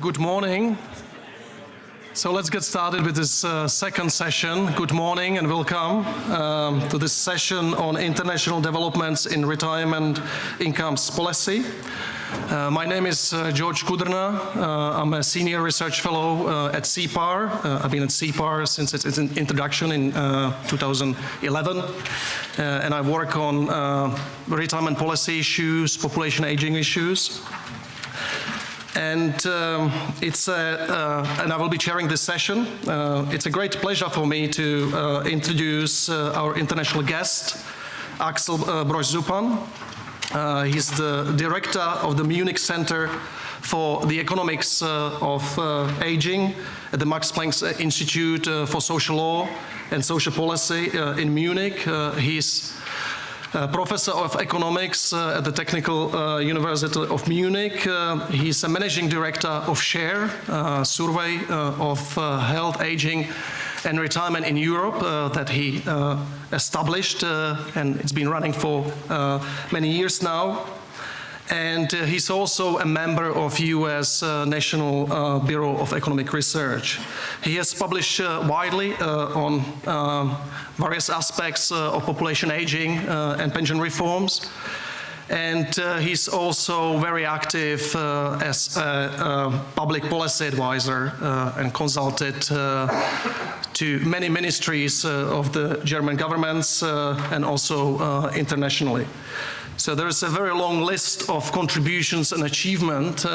Good morning. So let's get started with this second session. Good morning and welcome to this session on international developments in retirement incomes policy. My name is George Kudrna. I'm a senior research fellow at CEPAR. I've been at CEPAR since its introduction in 2011. And I work on retirement policy issues, population aging issues. And and I will be chairing this session. It's a great pleasure for me to introduce our international guest, Axel Borsch-Supan. He's the director of the Munich Center for the Economics of Aging at the Max Planck Institute for Social Law and Social Policy in Munich. He's professor of economics at the Technical University of Munich. He's a managing director of SHARE, survey of health, aging, and retirement in Europe that he established, and it's been running for many years now. And he's also a member of US National Bureau of Economic Research. He has published widely on various aspects of population aging and pension reforms. And he's also very active as a public policy advisor and consulted to many ministries of the German governments and also internationally. So there is a very long list of contributions and achievement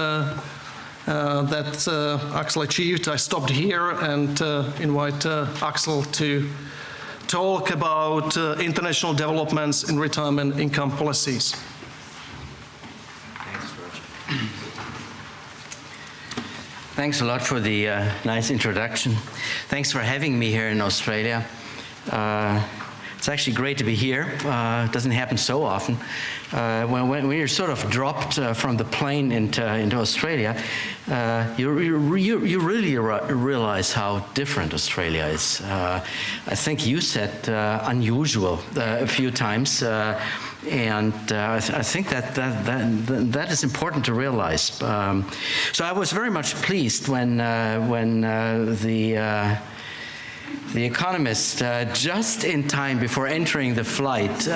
that Axel achieved. I stopped here and invite Axel to talk about international developments in retirement income policies. Thanks, George. Thanks a lot for the nice introduction. Thanks for having me here in Australia. It's actually great to be here. It doesn't happen so often. When you're sort of dropped from the plane into Australia, you really realize how different Australia is. I think you said unusual a few times, and I think that is important to realize. So I was very much pleased when The Economist, just in time before entering the flight,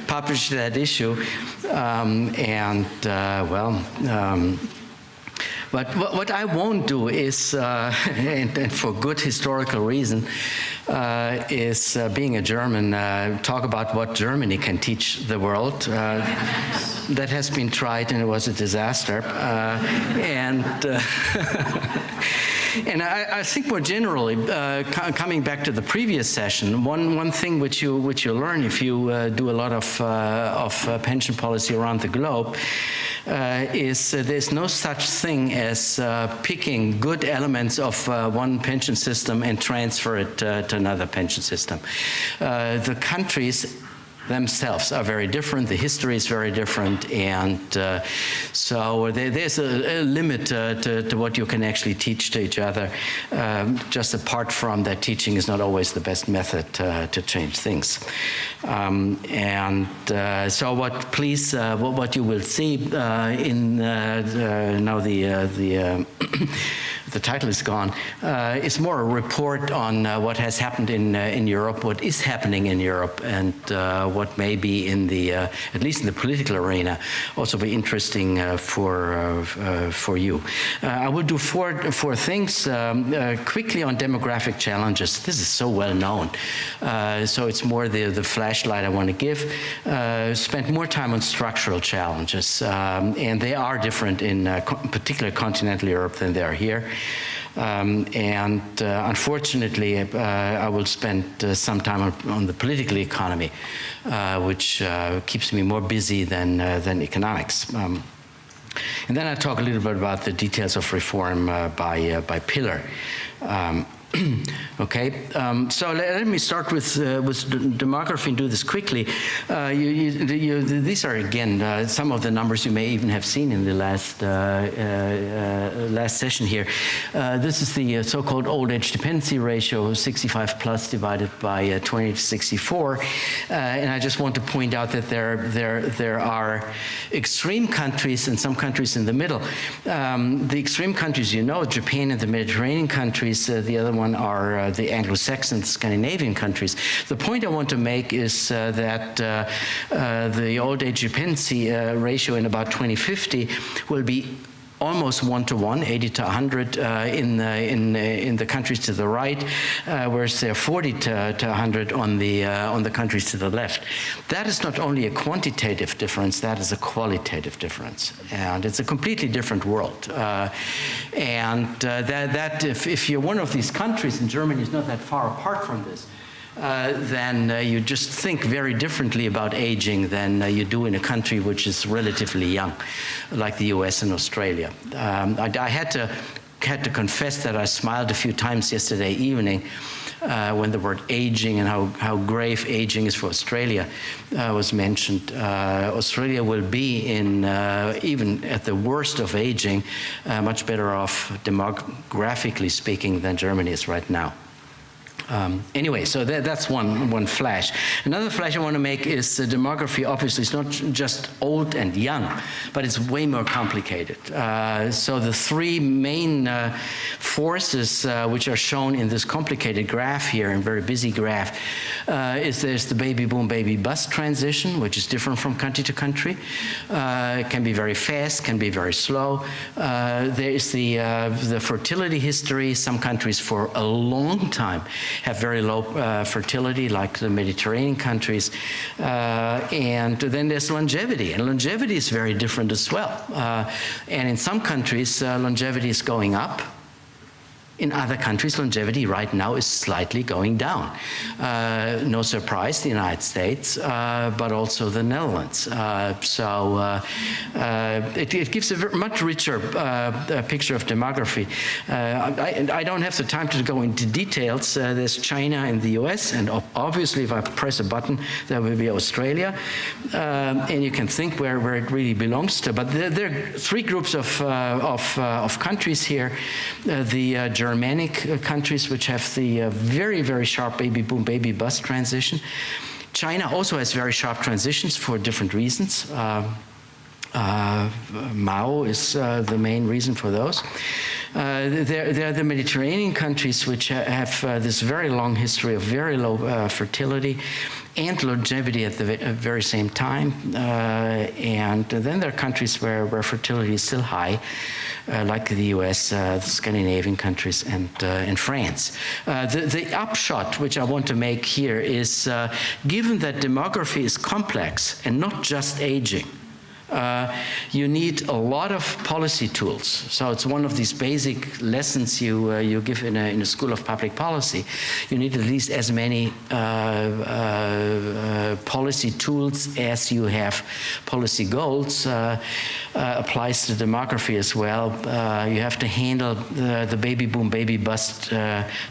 published that issue, but what I won't do is, and for good historical reason, is being a German, talk about what Germany can teach the world. That has been tried and it was a disaster. And I think more generally, coming back to the previous session, one thing which you learn if you do a lot of pension policy around the globe is there's no such thing as picking good elements of one pension system and transfer it to another pension system. The countries themselves are very different, the history is very different, and so there's a limit to what you can actually teach to each other, just apart from that teaching is not always the best method to change things. So what you will see in now the title is gone, is more a report on what has happened in Europe, what is happening in Europe, and what may be in the, at least in the political arena, also be interesting for you. I will do four things quickly on demographic challenges. This is so well known, so it's more the flashlight I want to give. Spend more time on structural challenges, and they are different in particular continental Europe than they are here. Unfortunately, I will spend some time on the political economy, which keeps me more busy than economics. And then I'll talk a little bit about the details of reform by pillar. Okay, so let me start with demography and do this quickly. These are, again, some of the numbers you may even have seen in the last session here. This is the so-called old age dependency ratio, 65 plus divided by 20 to 64. And I just want to point out that there are extreme countries and some countries in the middle. The extreme countries, you know, Japan and the Mediterranean countries, the other one are the Anglo-Saxon, Scandinavian countries. The point I want to make is that the old age dependency ratio in about 2050 will be almost 1-to-1, 80 to 100 in the countries to the right, whereas they're 40 to 100 on the countries to the left. That is not only a quantitative difference, that is a qualitative difference, and it's a completely different world. That if you're one of these countries, and Germany is not that far apart from this, then you just think very differently about aging than you do in a country which is relatively young, like the US and Australia. I had to confess that I smiled a few times yesterday evening when the word aging and how grave aging is for Australia was mentioned. Australia will be in, even at the worst of aging, much better off demographically speaking than Germany is right now. Anyway, so that's one flash. Another flash I want to make is demography. Obviously, it's not just old and young, but it's way more complicated. So the three main forces which are shown in this complicated graph here, and very busy graph, is there's the baby boom, baby bust transition, which is different from country to country. It can be very fast, can be very slow. There is the fertility history. Some countries for a long time have very low fertility, like the Mediterranean countries. And then there's longevity, and longevity is very different as well. And in some countries, longevity is going up. In other countries, longevity right now is slightly going down. No surprise, the United States, but also the Netherlands. It gives a much richer picture of demography. I don't have the time to go into details. There's China and the US, and obviously if I press a button, there will be Australia. And you can think where it really belongs to. But there are three groups of countries here. The Germanic countries, which have the very, very sharp baby boom, baby bust transition. China also has very sharp transitions for different reasons. Mao is the main reason for those. There are the Mediterranean countries which have this very long history of very low fertility and longevity at the very same time. And then there are countries where fertility is still high, like the US, the Scandinavian countries, and France. The upshot which I want to make here is, given that demography is complex and not just aging, you need a lot of policy tools. So it's one of these basic lessons you give in a school of public policy. You need at least as many policy tools as you have policy goals. Applies to demography as well. You have to handle the baby boom, baby bust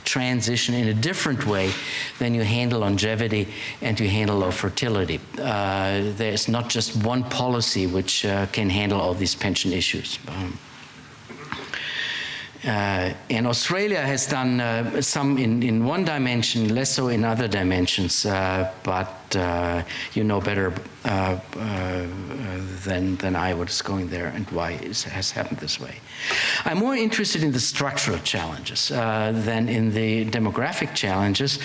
transition in a different way than you handle longevity and you handle low fertility. There's not just one policy which can handle all these pension issues. And Australia has done some in one dimension, less so in other dimensions, but you know better than I what is going there and why it has happened this way. I'm more interested in the structural challenges than in the demographic challenges,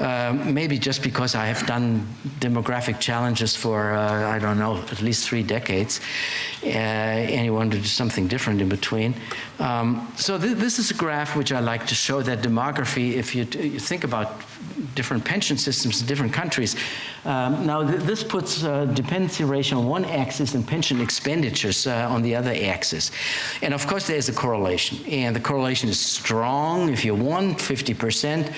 maybe just because I have done demographic challenges for, I don't know, at least 3 decades, and you want to do something different in between. So this is a graph which I like to show that demography, if you think about different pension systems in different countries. Now, this puts dependency ratio on one axis and pension expenditures on the other axis. And of course, there's a correlation. And the correlation is strong if you want, 50%,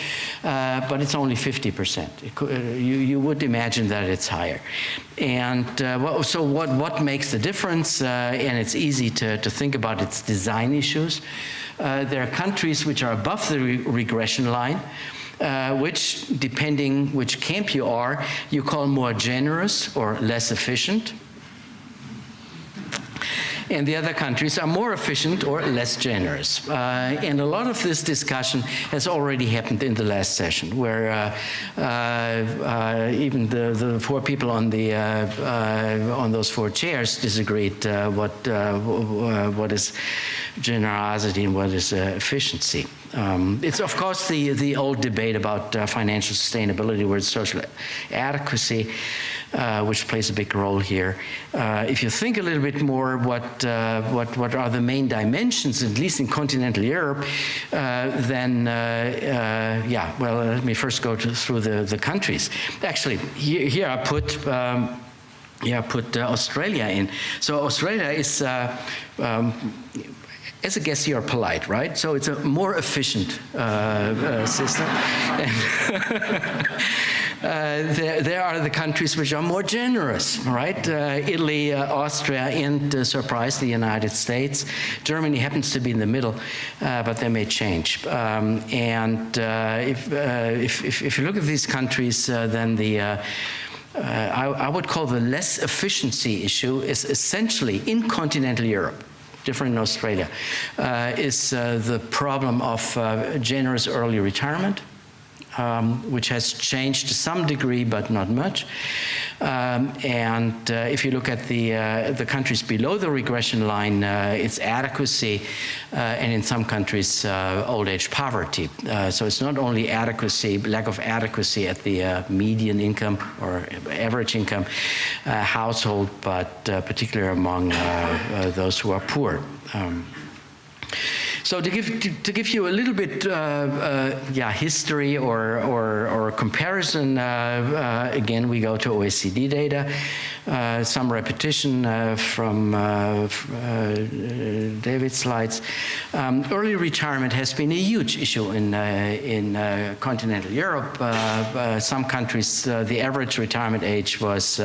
but it's only 50%. You would imagine that it's higher. And so what makes the difference? And it's easy to think about its design issues. There are countries which are above the regression line, which, depending which camp you are, you call more generous or less efficient. And the other countries are more efficient or less generous. And a lot of this discussion has already happened in the last session, where even the four people on those four chairs disagreed what is generosity and what is efficiency. It's of course the old debate about financial sustainability versus social adequacy, which plays a big role here. If you think a little bit more, what are the main dimensions, at least in continental Europe, then yeah. Well, let me first go through the countries. Actually, here I put. Australia in. So Australia is. As a guest, you're polite, right? So it's a more efficient system. There are the countries which are more generous, right? Italy, Austria, and surprise, the United States. Germany happens to be in the middle, but they may change. If you look at these countries, then I would call the less efficiency issue is essentially in continental Europe, different in Australia, is the problem of generous early retirement, which has changed to some degree, but not much. If you look at the countries below the regression line, it's adequacy, and in some countries, old age poverty. So it's not only adequacy, lack of adequacy at the median income or average income household, but particularly among those who are poor. So to give you a little bit, history or comparison, again, we go to OECD data. Some repetition from David's slides. Early retirement has been a huge issue in continental Europe. Some countries, the average retirement age was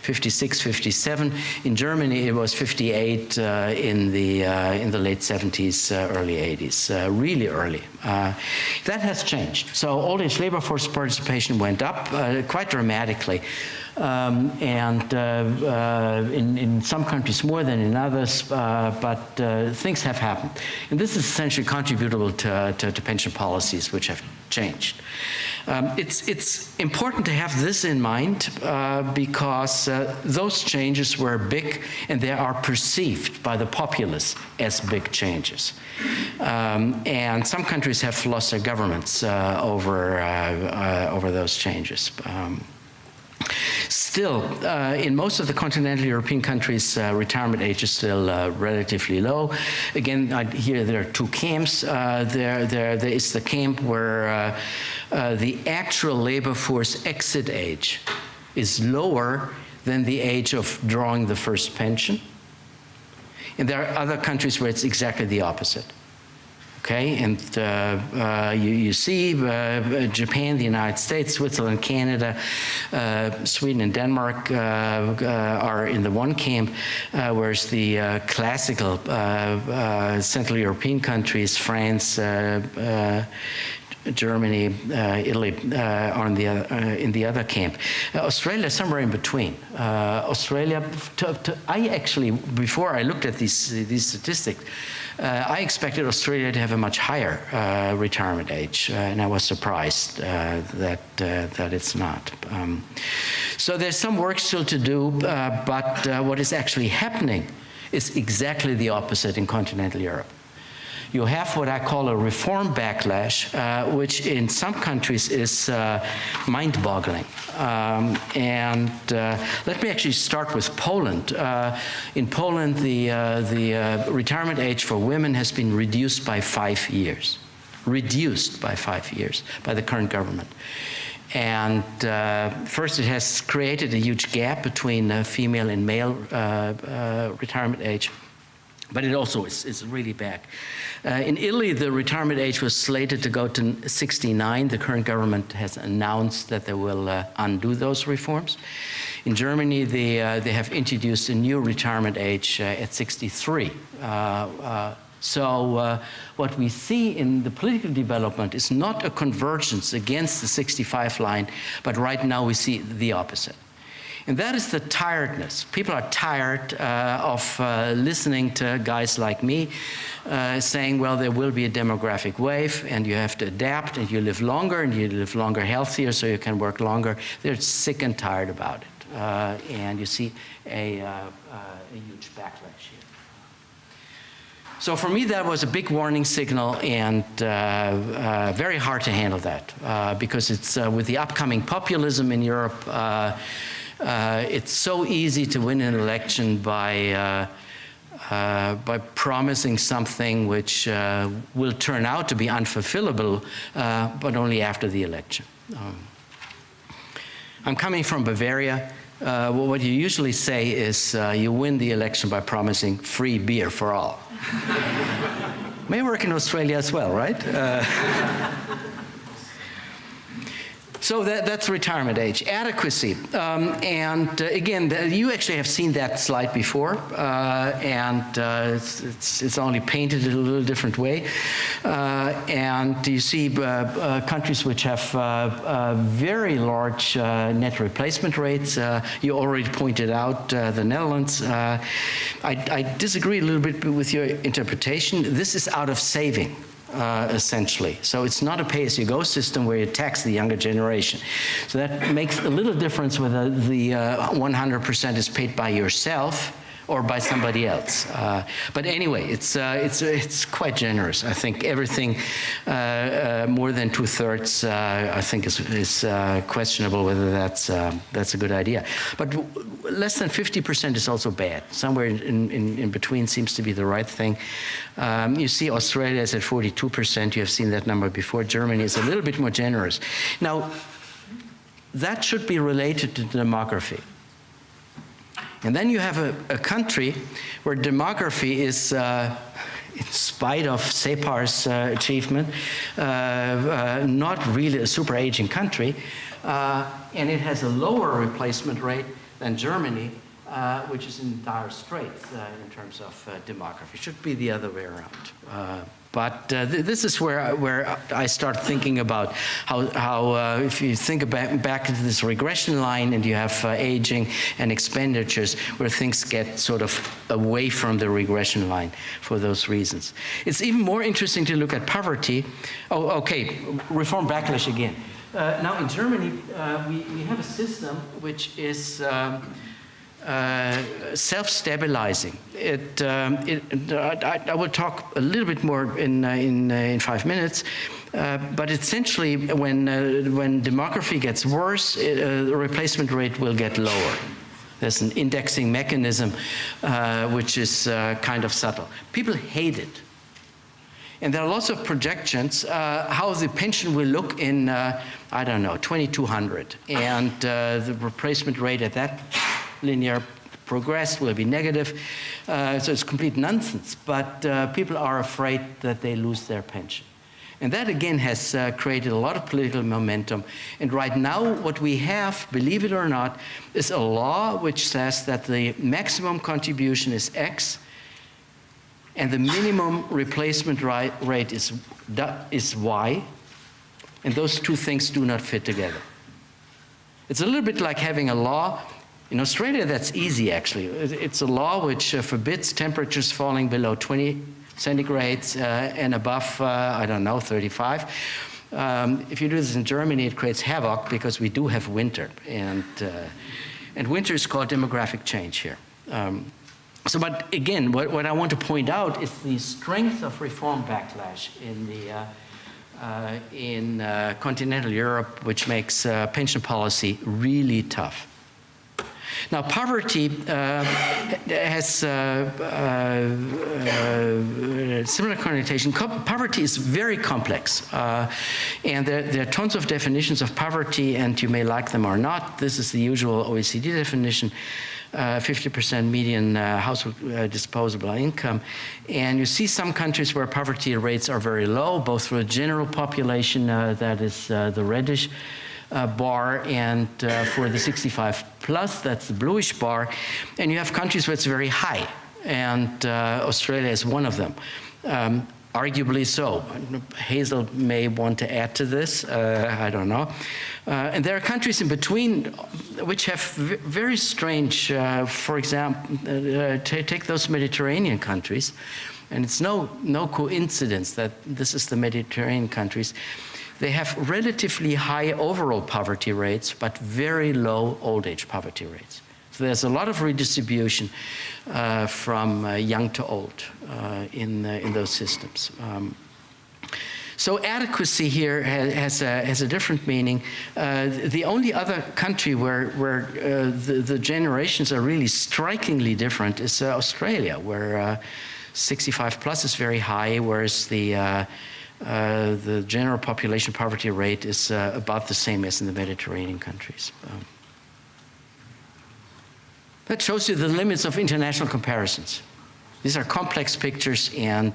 56, 57. In Germany, it was 58 in the late 70s, early 80s, really early. That has changed. So old age labor force participation went up quite dramatically. In some countries more than in others, but things have happened. And this is essentially contributable to pension policies which have changed. It's important to have this in mind because those changes were big and they are perceived by the populace as big changes. And some countries have lost their governments over those changes. Still, in most of the continental European countries, retirement age is still relatively low. Again, here there are two camps. There is the camp where the actual labor force exit age is lower than the age of drawing the first pension. And there are other countries where it's exactly the opposite. Okay, and you see Japan, the United States, Switzerland, Canada, Sweden, and Denmark are in the one camp, whereas the classical Central European countries, France, Germany, Italy are in the other camp. Australia is somewhere in between. Australia, I actually, before I looked at these statistics, I expected Australia to have a much higher retirement age, and I was surprised that it's not. So there's some work still to do, but what is actually happening is exactly the opposite in continental Europe. You have what I call a reform backlash, which in some countries is mind-boggling. Let me actually start with Poland. In Poland, the retirement age for women has been reduced by 5 years. reduced by 5 years by the current government. And first, it has created a huge gap between female and male retirement age, but it also is really back. In Italy, the retirement age was slated to go to 69. The current government has announced that they will undo those reforms. In Germany, they have introduced a new retirement age at 63. So what we see in the political development is not a convergence against the 65 line, but right now we see the opposite. And that is the tiredness. People are tired of listening to guys like me saying, well, there will be a demographic wave and you have to adapt and you live longer and you live longer healthier so you can work longer. They're sick and tired about it. And you see a huge backlash here. So for me, that was a big warning signal and very hard to handle that because it's with the upcoming populism in Europe, it's so easy to win an election by promising something which will turn out to be unfulfillable, but only after the election. I'm coming from Bavaria. Well, what you usually say is you win the election by promising free beer for all. May work in Australia as well, right? So that's retirement age. Adequacy. Again, you actually have seen that slide before, it's only painted in a little different way. And you see countries which have very large net replacement rates. You already pointed out the Netherlands. I disagree a little bit with your interpretation. This is out of saving. Essentially. So it's not a pay-as-you-go system where you tax the younger generation. So that makes a little difference whether the 100% is paid by yourself or by somebody else. But anyway, it's quite generous. I think everything more than 2/3, I think is questionable whether that's a good idea. But less than 50% is also bad. Somewhere in between seems to be the right thing. You see Australia is at 42%. You have seen that number before. Germany is a little bit more generous. Now, that should be related to demography. And then you have a country where demography is, in spite of CEPAR's achievement, not really a super aging country, and it has a lower replacement rate than Germany, which is in dire straits in terms of demography. It should be the other way around. But this is where I start thinking about how if you think back to this regression line and you have aging and expenditures where things get sort of away from the regression line for those reasons. It's even more interesting to look at poverty. Oh, okay, reform backlash again. Now in Germany, we have a system which is self-stabilizing. I will talk a little bit more in 5 minutes, but essentially when demography gets worse, the replacement rate will get lower. There's an indexing mechanism which is kind of subtle. People hate it. And there are lots of projections how the pension will look in, I don't know, 2200. And the replacement rate at that linear progress will be negative. So it's complete nonsense. But people are afraid that they lose their pension. And that, again, has created a lot of political momentum. And right now, what we have, believe it or not, is a law which says that the maximum contribution is X, and the minimum replacement rate is Y, and those two things do not fit together. It's a little bit like having a law. In Australia, that's easy, actually. It's a law which forbids temperatures falling below 20 centigrades and above, I don't know, 35. If you do this in Germany, it creates havoc because we do have winter, and winter is called demographic change here. But again, what I want to point out is the strength of reform backlash in continental Europe, which makes pension policy really tough. Now, poverty has similar connotation. Poverty is very complex, and there are tons of definitions of poverty, and you may like them or not. This is the usual OECD definition. 50% median household disposable income. And you see some countries where poverty rates are very low, both for the general population, that is the reddish bar, and for the 65 plus, that's the bluish bar. And you have countries where it's very high, and Australia is one of them. Arguably so. Hazel may want to add to this, I don't know. And there are countries in between which have very strange, for example, take those Mediterranean countries, and it's no coincidence that this is the Mediterranean countries. They have relatively high overall poverty rates, but very low old age poverty rates. So there's a lot of redistribution from young to old in those systems. So adequacy here has a different meaning. The only other country where the generations are really strikingly different is Australia, where 65 plus is very high, whereas the general population poverty rate is about the same as in the Mediterranean countries. That shows you the limits of international comparisons. These are complex pictures, and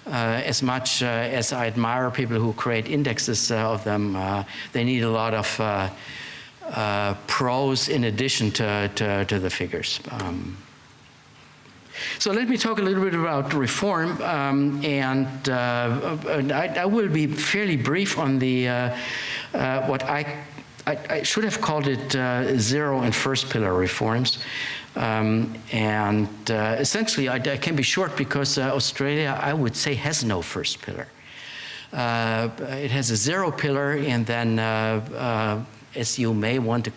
as much as I admire people who create indexes of them, they need a lot of prose in addition to the figures. So let me talk a little bit about reform, and I will be fairly brief on the what I should have called it zero and first pillar reforms. Essentially, I can be short because Australia, I would say, has no first pillar. It has a zero pillar, and then, as you may want to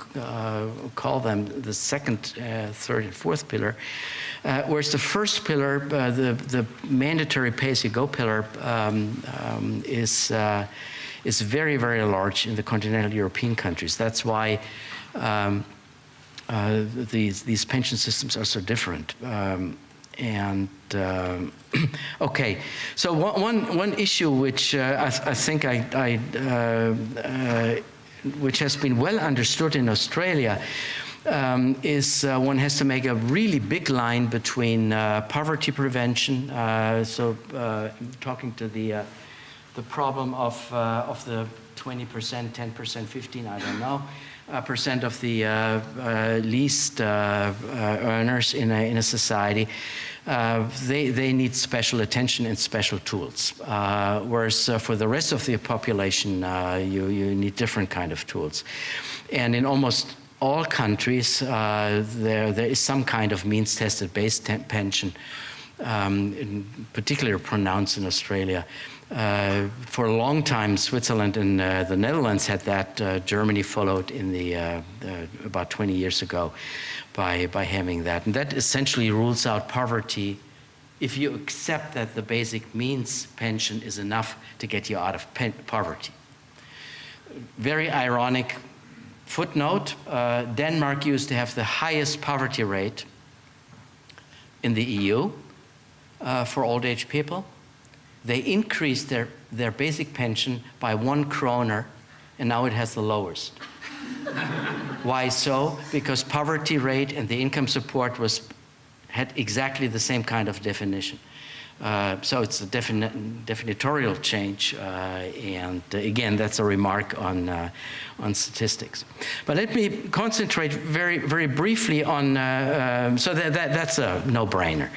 call them, the second, third, and fourth pillar. Whereas the first pillar, the mandatory pay-as-you-go pillar, is very, very large in the continental European countries. That's why these pension systems are so different. Okay, so one issue which I think which has been well understood in Australia is one has to make a really big line between poverty prevention. Talking to the problem of the 20%, 10%, 15, I don't know, percent of the least earners in a society, they need special attention and special tools. Whereas for the rest of the population, you need different kind of tools. And in almost all countries, there is some kind of means-tested base pension, in particular pronounced in Australia. For a long time, Switzerland and the Netherlands had that. Germany followed in about 20 years ago by having that. And that essentially rules out poverty if you accept that the basic means pension is enough to get you out of poverty. Very ironic footnote, Denmark used to have the highest poverty rate in the EU for old age people. They increased their basic pension by 1 kroner, and now it has the lowest. Why so? Because poverty rate and the income support had exactly the same kind of definition. So it's a definitorial change, and again, that's a remark on statistics. But let me concentrate very, very briefly on, so that's a no-brainer.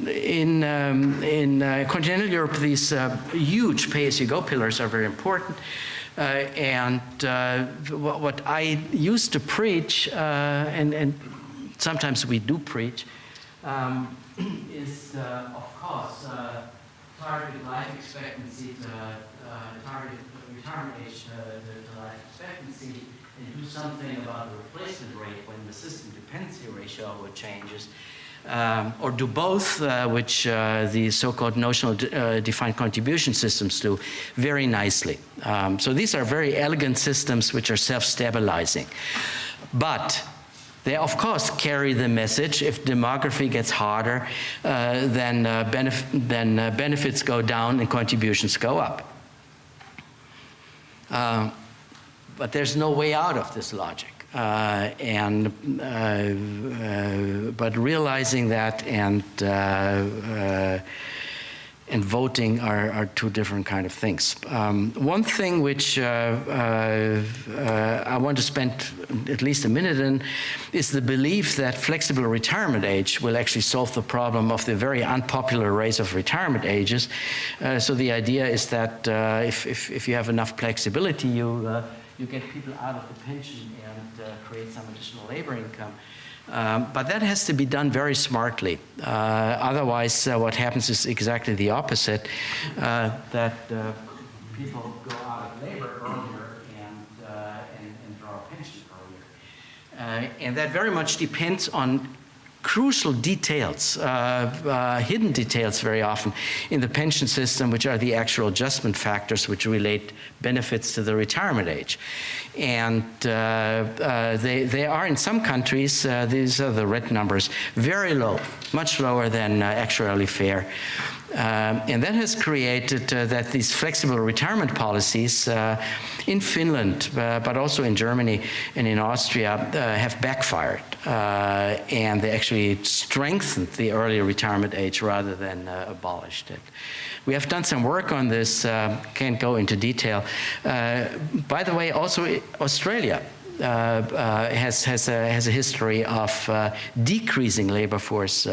In continental Europe, these huge pay-as-you-go pillars are very important. And what I used to preach, and sometimes we do preach, is, of course, target life expectancy to target retirement age to life expectancy, and do something about the replacement rate when the system dependency ratio changes, or do both, which the so-called notional defined contribution systems do very nicely. So these are very elegant systems which are self-stabilizing. But they, of course, carry the message: if demography gets harder, then benefits go down and contributions go up. But there's no way out of this logic. But realizing that and voting are two different kind of things. One thing which I want to spend at least a minute in is the belief that flexible retirement age will actually solve the problem of the very unpopular raise of retirement ages. So the idea is that if you have enough flexibility, you get people out of the pension and create some additional labor income. But that has to be done very smartly. Otherwise, what happens is exactly the opposite, that people go out of labor earlier and draw a pension earlier. And that very much depends on crucial details, hidden details very often in the pension system, which are the actual adjustment factors which relate benefits to the retirement age. And they are, in some countries, these are the red numbers, very low, much lower than actuarially fair. And that has created that these flexible retirement policies in Finland, but also in Germany and in Austria, have backfired. And they actually strengthened the early retirement age rather than abolished it. We have done some work on this, can't go into detail. By the way, also Australia has a history of decreasing labor force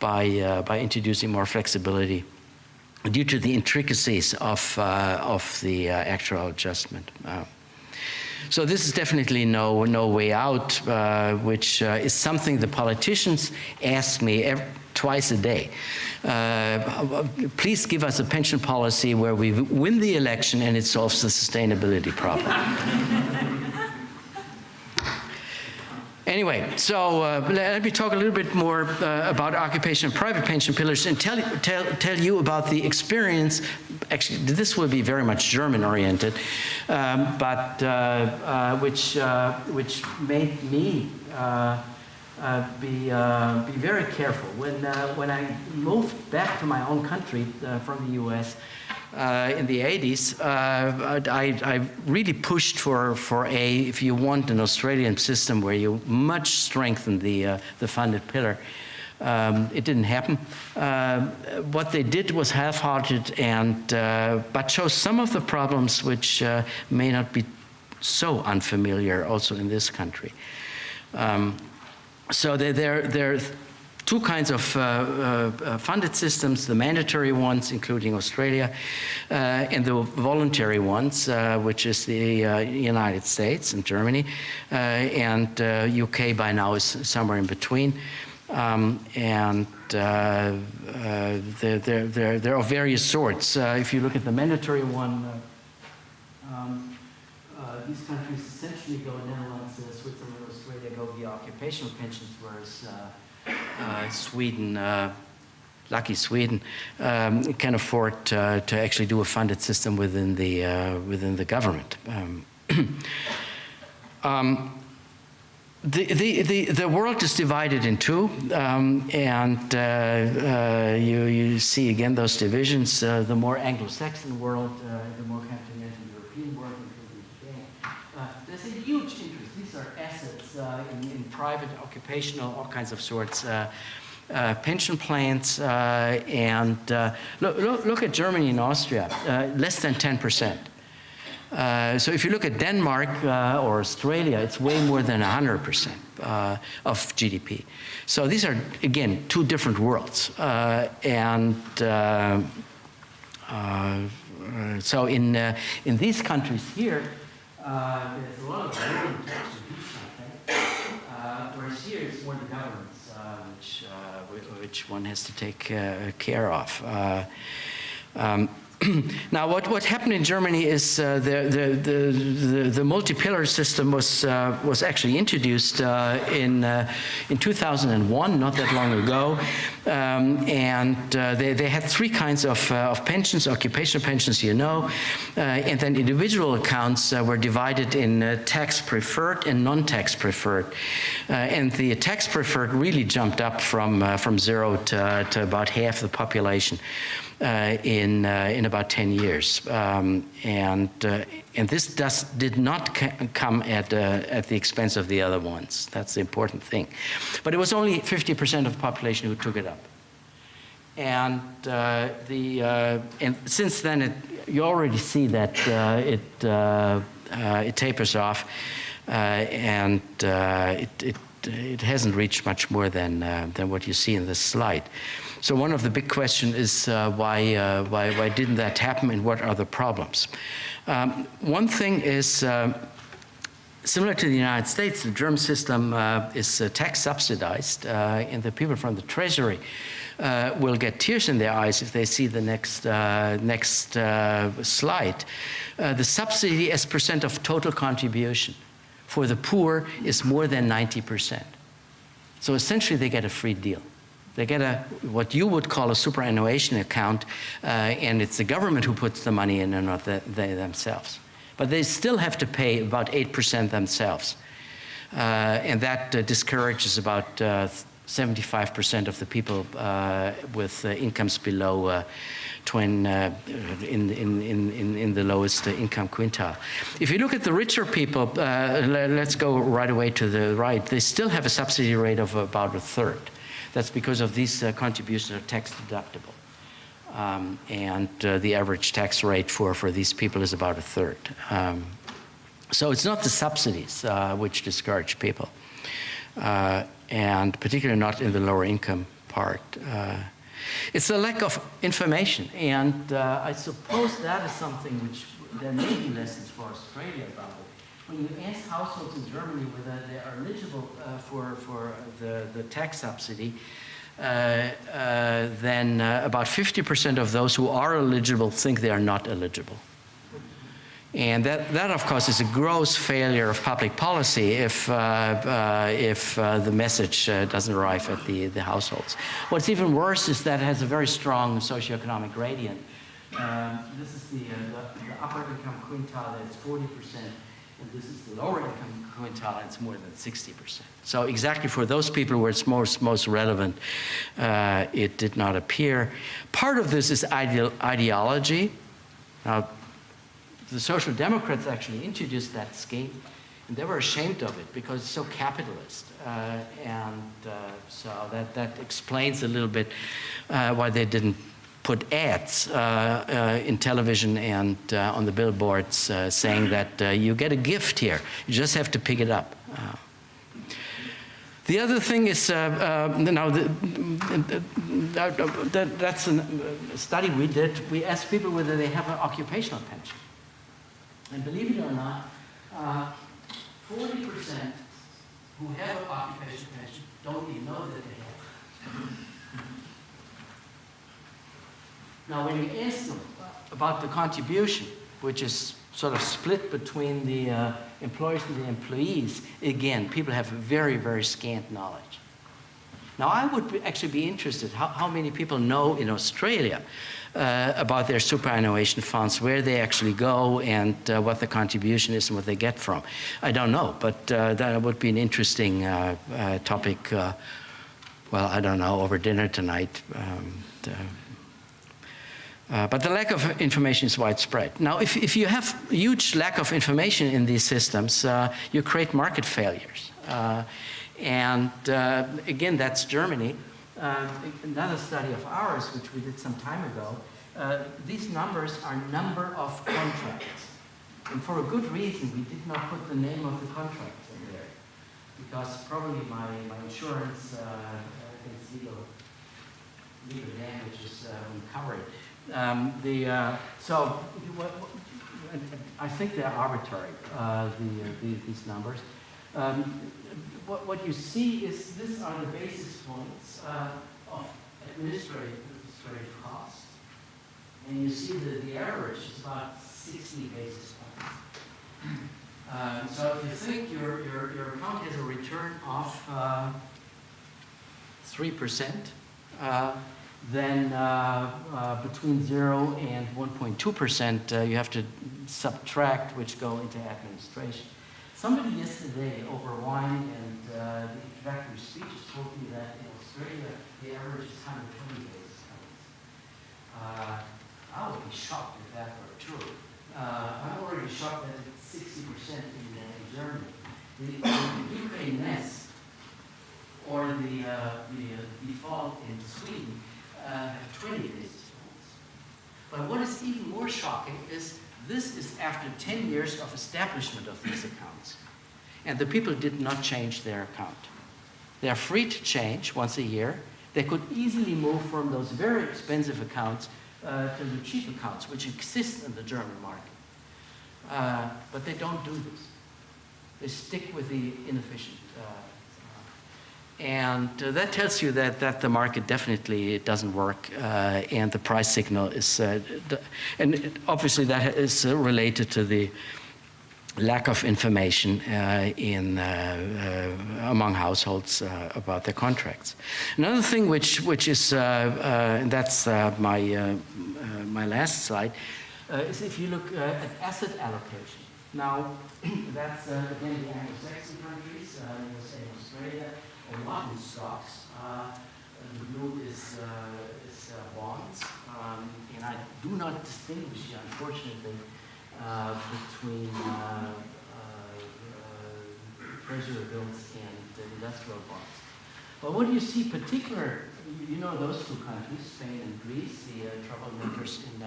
by introducing more flexibility due to the intricacies of the actual adjustment. So this is definitely no way out, which is something the politicians ask me twice a day. Please give us a pension policy where we win the election and it solves the sustainability problem. Anyway, so let me talk a little bit more about occupation and private pension pillars and tell you about the experience. Actually, this will be very much German-oriented, but which made me be very careful. When I moved back to my own country from the U.S. In the 80s, I really pushed for if you want, an Australian system where you much strengthen the funded pillar. It didn't happen. What they did was half-hearted but chose some of the problems which may not be so unfamiliar also in this country. So there are two kinds of funded systems: the mandatory ones, including Australia, and the voluntary ones, which is the United States and Germany, and UK by now is somewhere in between. There are various sorts. If you look at the mandatory one, these countries essentially go, Netherlands, Switzerland, Australia go via occupational pensions, whereas Sweden, lucky Sweden, can afford to actually do a funded system within the government. The world is divided in two, you see again those divisions. The more Anglo-Saxon world, the more continental European world, including Japan. There's a huge interest. These are assets in private, occupational, all kinds of sorts, pension plans, look at Germany and Austria, less than 10%. So if you look at Denmark or Australia, it's way more than 100% of GDP. So these are, again, two different worlds. So in these countries here, there's a lot of living tax to do something, whereas here it's more the governments which one has to take care of. Now, what happened in Germany is the multi-pillar system was actually introduced in 2001, not that long ago, and they had three kinds of pensions: occupational pensions, you know, and then individual accounts were divided in tax preferred and non-tax preferred, and the tax preferred really jumped up from 0 to about half the population in about 10 years, and this did not come at the expense of the other ones. That's the important thing. But it was only 50% of the population who took it up, and and since then you already see that it tapers off, and it hasn't reached much more than what you see in this slide. So one of the big questions is why didn't that happen, and what are the problems? One thing is, similar to the United States, the German system is tax subsidized, and the people from the Treasury will get tears in their eyes if they see the next slide. The subsidy as percent of total contribution for the poor is more than 90%. So essentially they get a free deal. They get what you would call a superannuation account, and it's the government who puts the money in and not they themselves. But they still have to pay about 8% themselves. And that discourages about 75% of the people with incomes below in the lowest income quintile. If you look at the richer people, let's go right away to the right, they still have a subsidy rate of about a third. That's because of these contributions are tax deductible. And the average tax rate for these people is about a third. So it's not the subsidies which discourage people, and particularly not in the lower income part. It's a lack of information, and I suppose that is something which there may be lessons for Australia about it. When you ask households in Germany whether they are eligible for the tax subsidy, then about 50% of those who are eligible think they are not eligible. And that of course, is a gross failure of public policy if the message doesn't arrive at the households. What's even worse is that it has a very strong socioeconomic gradient. This is the upper income quintile, that's 40%. And this is the lower income quintile, and it's more than 60%. So exactly for those people where it's most relevant, it did not appear. Part of this is ideology. Now, the Social Democrats actually introduced that scheme, and they were ashamed of it because it's so capitalist. So that explains a little bit why they didn't put ads in television and on the billboards saying that you get a gift here. You just have to pick it up. The other thing is, now that's a study we did. We asked people whether they have an occupational pension. And believe it or not, 40% who have an occupational pension don't even know that they have it. Now, when you ask them about the contribution, which is sort of split between the employers and the employees, again, people have very, very scant knowledge. Now, I would actually be interested how many people know in Australia about their superannuation funds, where they actually go, and what the contribution is and what they get from. I don't know, but that would be an interesting topic, well, I don't know, over dinner tonight. But the lack of information is widespread. Now, if you have a huge lack of information in these systems, you create market failures. Again, that's Germany. Another study of ours, which we did some time ago, these numbers are number of contracts. And for a good reason, we did not put the name of the contract in there, because probably my insurance against legal damages would cover it. So I think they're arbitrary, these numbers. What you see is these are the basis points of administrative costs. And you see that the average is about 60 basis points. So if you think your account has a return of 3%, then between 0 and 1.2%, you have to subtract, which go into administration. Somebody yesterday over wine and the introductory speeches told me that in Australia, the average is 120 basis points. I would be shocked if that were true. I'm already shocked that it's 60% in Germany. The Ukraine-ness or the default in Sweden have 20 basis points. But what is even more shocking is this is after 10 years of establishment of these accounts. And the people did not change their account. They are free to change once a year. They could easily move from those very expensive accounts to the cheap accounts, which exist in the German market. But they don't do this. They stick with the inefficient. And that tells you that the market definitely doesn't work, and the price signal is, and obviously that is related to the lack of information among households about their contracts. Another thing which is, and that's my last slide, is if you look at asset allocation. Now, that's again the Anglo-Saxon countries, USA and Australia, a lot in stocks. The blue is bonds, and I do not distinguish, unfortunately, between treasury bills and industrial bonds. But what do you see particular? You know those two countries, Spain and Greece, the troublemakers in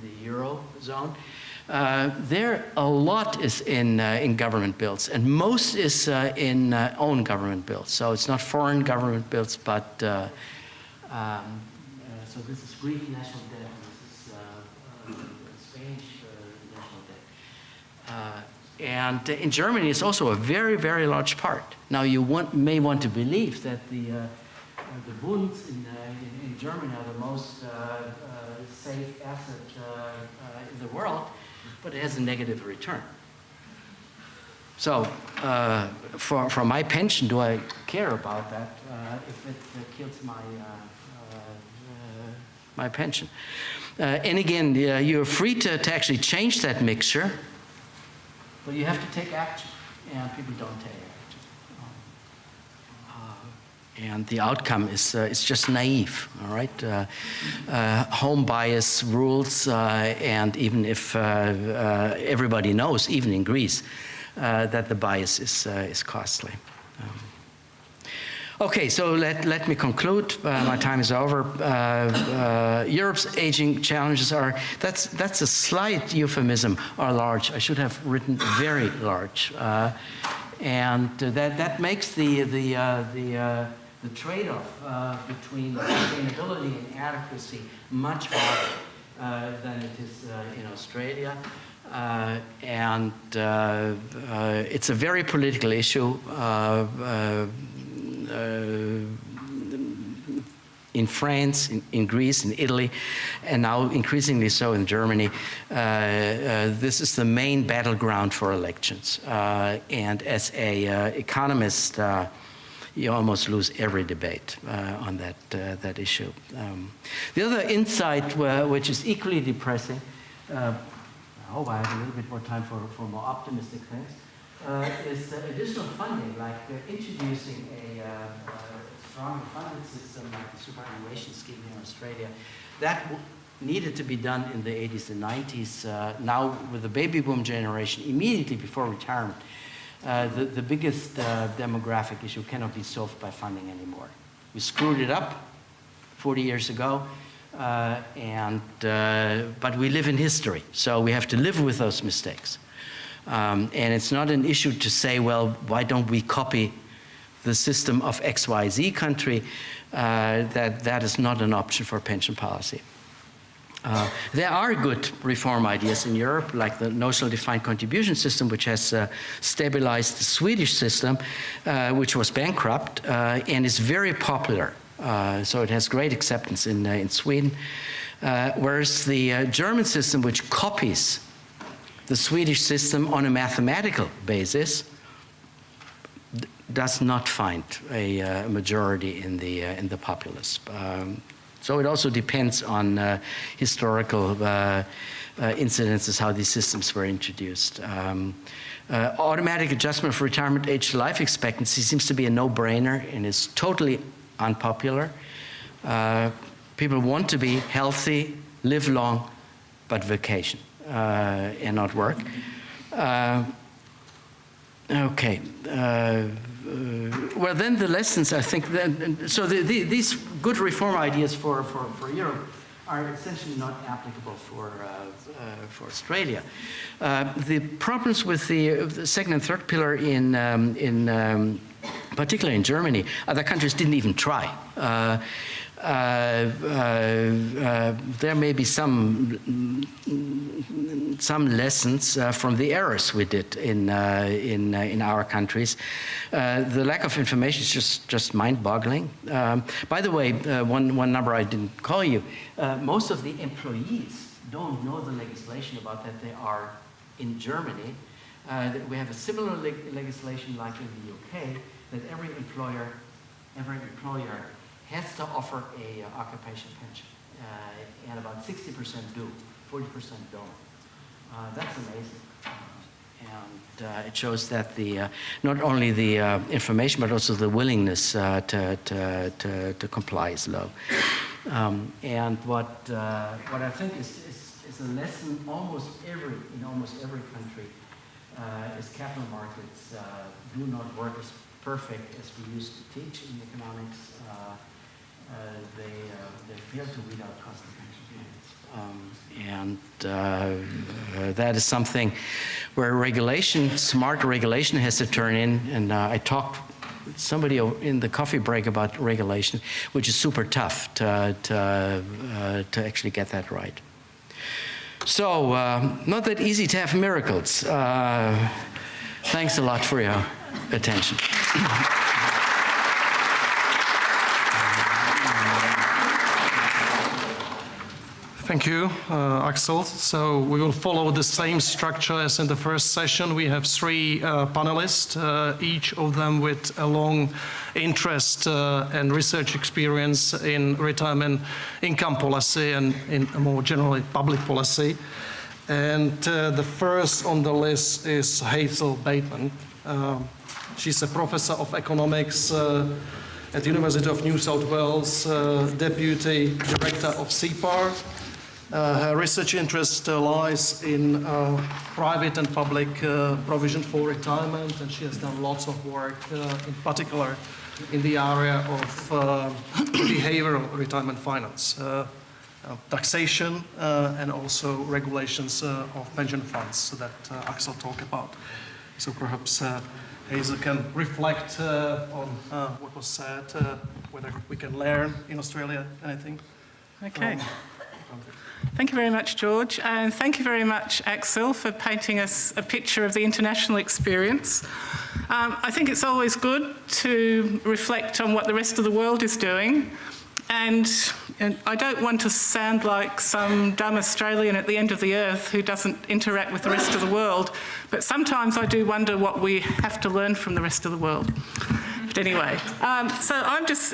the Eurozone. There, a lot is in government bills, and most is in own government bills. So it's not foreign government bills, but so this is Greek national debt, and this is Spanish national debt. And in Germany, it's also a very, very large part. Now, you may want to believe that the bonds in Germany are the most safe asset in the world, but it has a negative return. So, for my pension, do I care about that if it kills my pension? And again, you're free to actually change that mixture, but you have to take action, and people don't take action. And the outcome is just naive, all right? Home bias rules, and even if everybody knows, even in Greece, that the bias is costly. Okay, so let me conclude. My time is over. Europe's aging challenges are, that's a slight euphemism, are large. I should have written very large. And that makes the trade-off between sustainability and adequacy much harder than it is in Australia. And it's a very political issue. In France, in Greece, in Italy, and now increasingly so in Germany, this is the main battleground for elections. And as an economist, you almost lose every debate on that issue. The other insight, which is equally depressing, I hope I have a little bit more time for more optimistic things, is additional funding, like introducing a strong funded system like the superannuation scheme here in Australia. That needed to be done in the 80s and 90s. Now, with the baby boom generation, immediately before retirement, the biggest demographic issue cannot be solved by funding anymore. We screwed it up 40 years ago, but we live in history, so we have to live with those mistakes. And it's not an issue to say, well, why don't we copy the system of XYZ country? That is not an option for pension policy. There are good reform ideas in Europe, like the notional defined contribution system, which has stabilized the Swedish system, which was bankrupt, and is very popular. So it has great acceptance in Sweden. whereas the German system, which copies the Swedish system on a mathematical basis, does not find a majority in the populace. So it also depends on historical incidences, how these systems were introduced. Automatic adjustment for retirement age to life expectancy seems to be a no-brainer and is totally unpopular. People want to be healthy, live long, but vacation and not work. Okay. Well, then the lessons, I think, so these good reform ideas for Europe are essentially not applicable for Australia. The problems with the second and third pillar particularly in Germany, other countries didn't even try. There may be some lessons from the errors we did in our countries. The lack of information is just mind-boggling. By the way, one number I didn't call you. Most of the employees don't know the legislation about that they are in Germany. We have a similar legislation like in the UK, that every employer has to offer a occupation pension, and about 60% do, 40% don't. That's amazing. And it shows that not only the information, but also the willingness to comply is low. And what I think is a lesson in almost every country is capital markets do not work as perfect as we used to teach in economics. They fail to read out cost of pension payments. And that is something where smart regulation has to turn in. And I talked with somebody in the coffee break about regulation, which is super tough to actually get that right. So, not that easy to have miracles. Thanks a lot for your attention. Thank you, Axel. So we will follow the same structure as in the first session. We have three panelists, each of them with a long interest and research experience in retirement income policy and in more generally public policy. And the first on the list is Hazel Bateman. She's a professor of economics at the University of New South Wales, deputy director of CEPAR. Her research interest lies in private and public provision for retirement, and she has done lots of work, in particular in the area of behavioral retirement finance, taxation, and also regulations of pension funds that Axel talked about. So perhaps Hazel can reflect on what was said, whether we can learn in Australia anything. Okay. Thank you very much, George, and thank you very much, Axel, for painting us a picture of the international experience. I think it's always good to reflect on what the rest of the world is doing, and I don't want to sound like some dumb Australian at the end of the earth who doesn't interact with the rest of the world, but sometimes I do wonder what we have to learn from the rest of the world. But anyway, so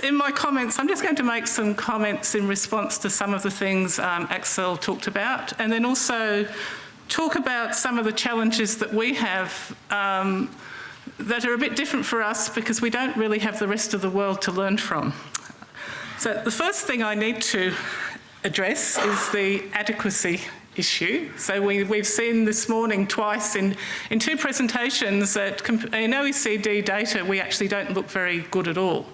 in my comments, I'm just going to make some comments in response to some of the things Axel talked about, and then also talk about some of the challenges that we have that are a bit different for us because we don't really have the rest of the world to learn from. So the first thing I need to address is the adequacy issue. So we've seen this morning twice in two presentations that in OECD data we actually don't look very good at all.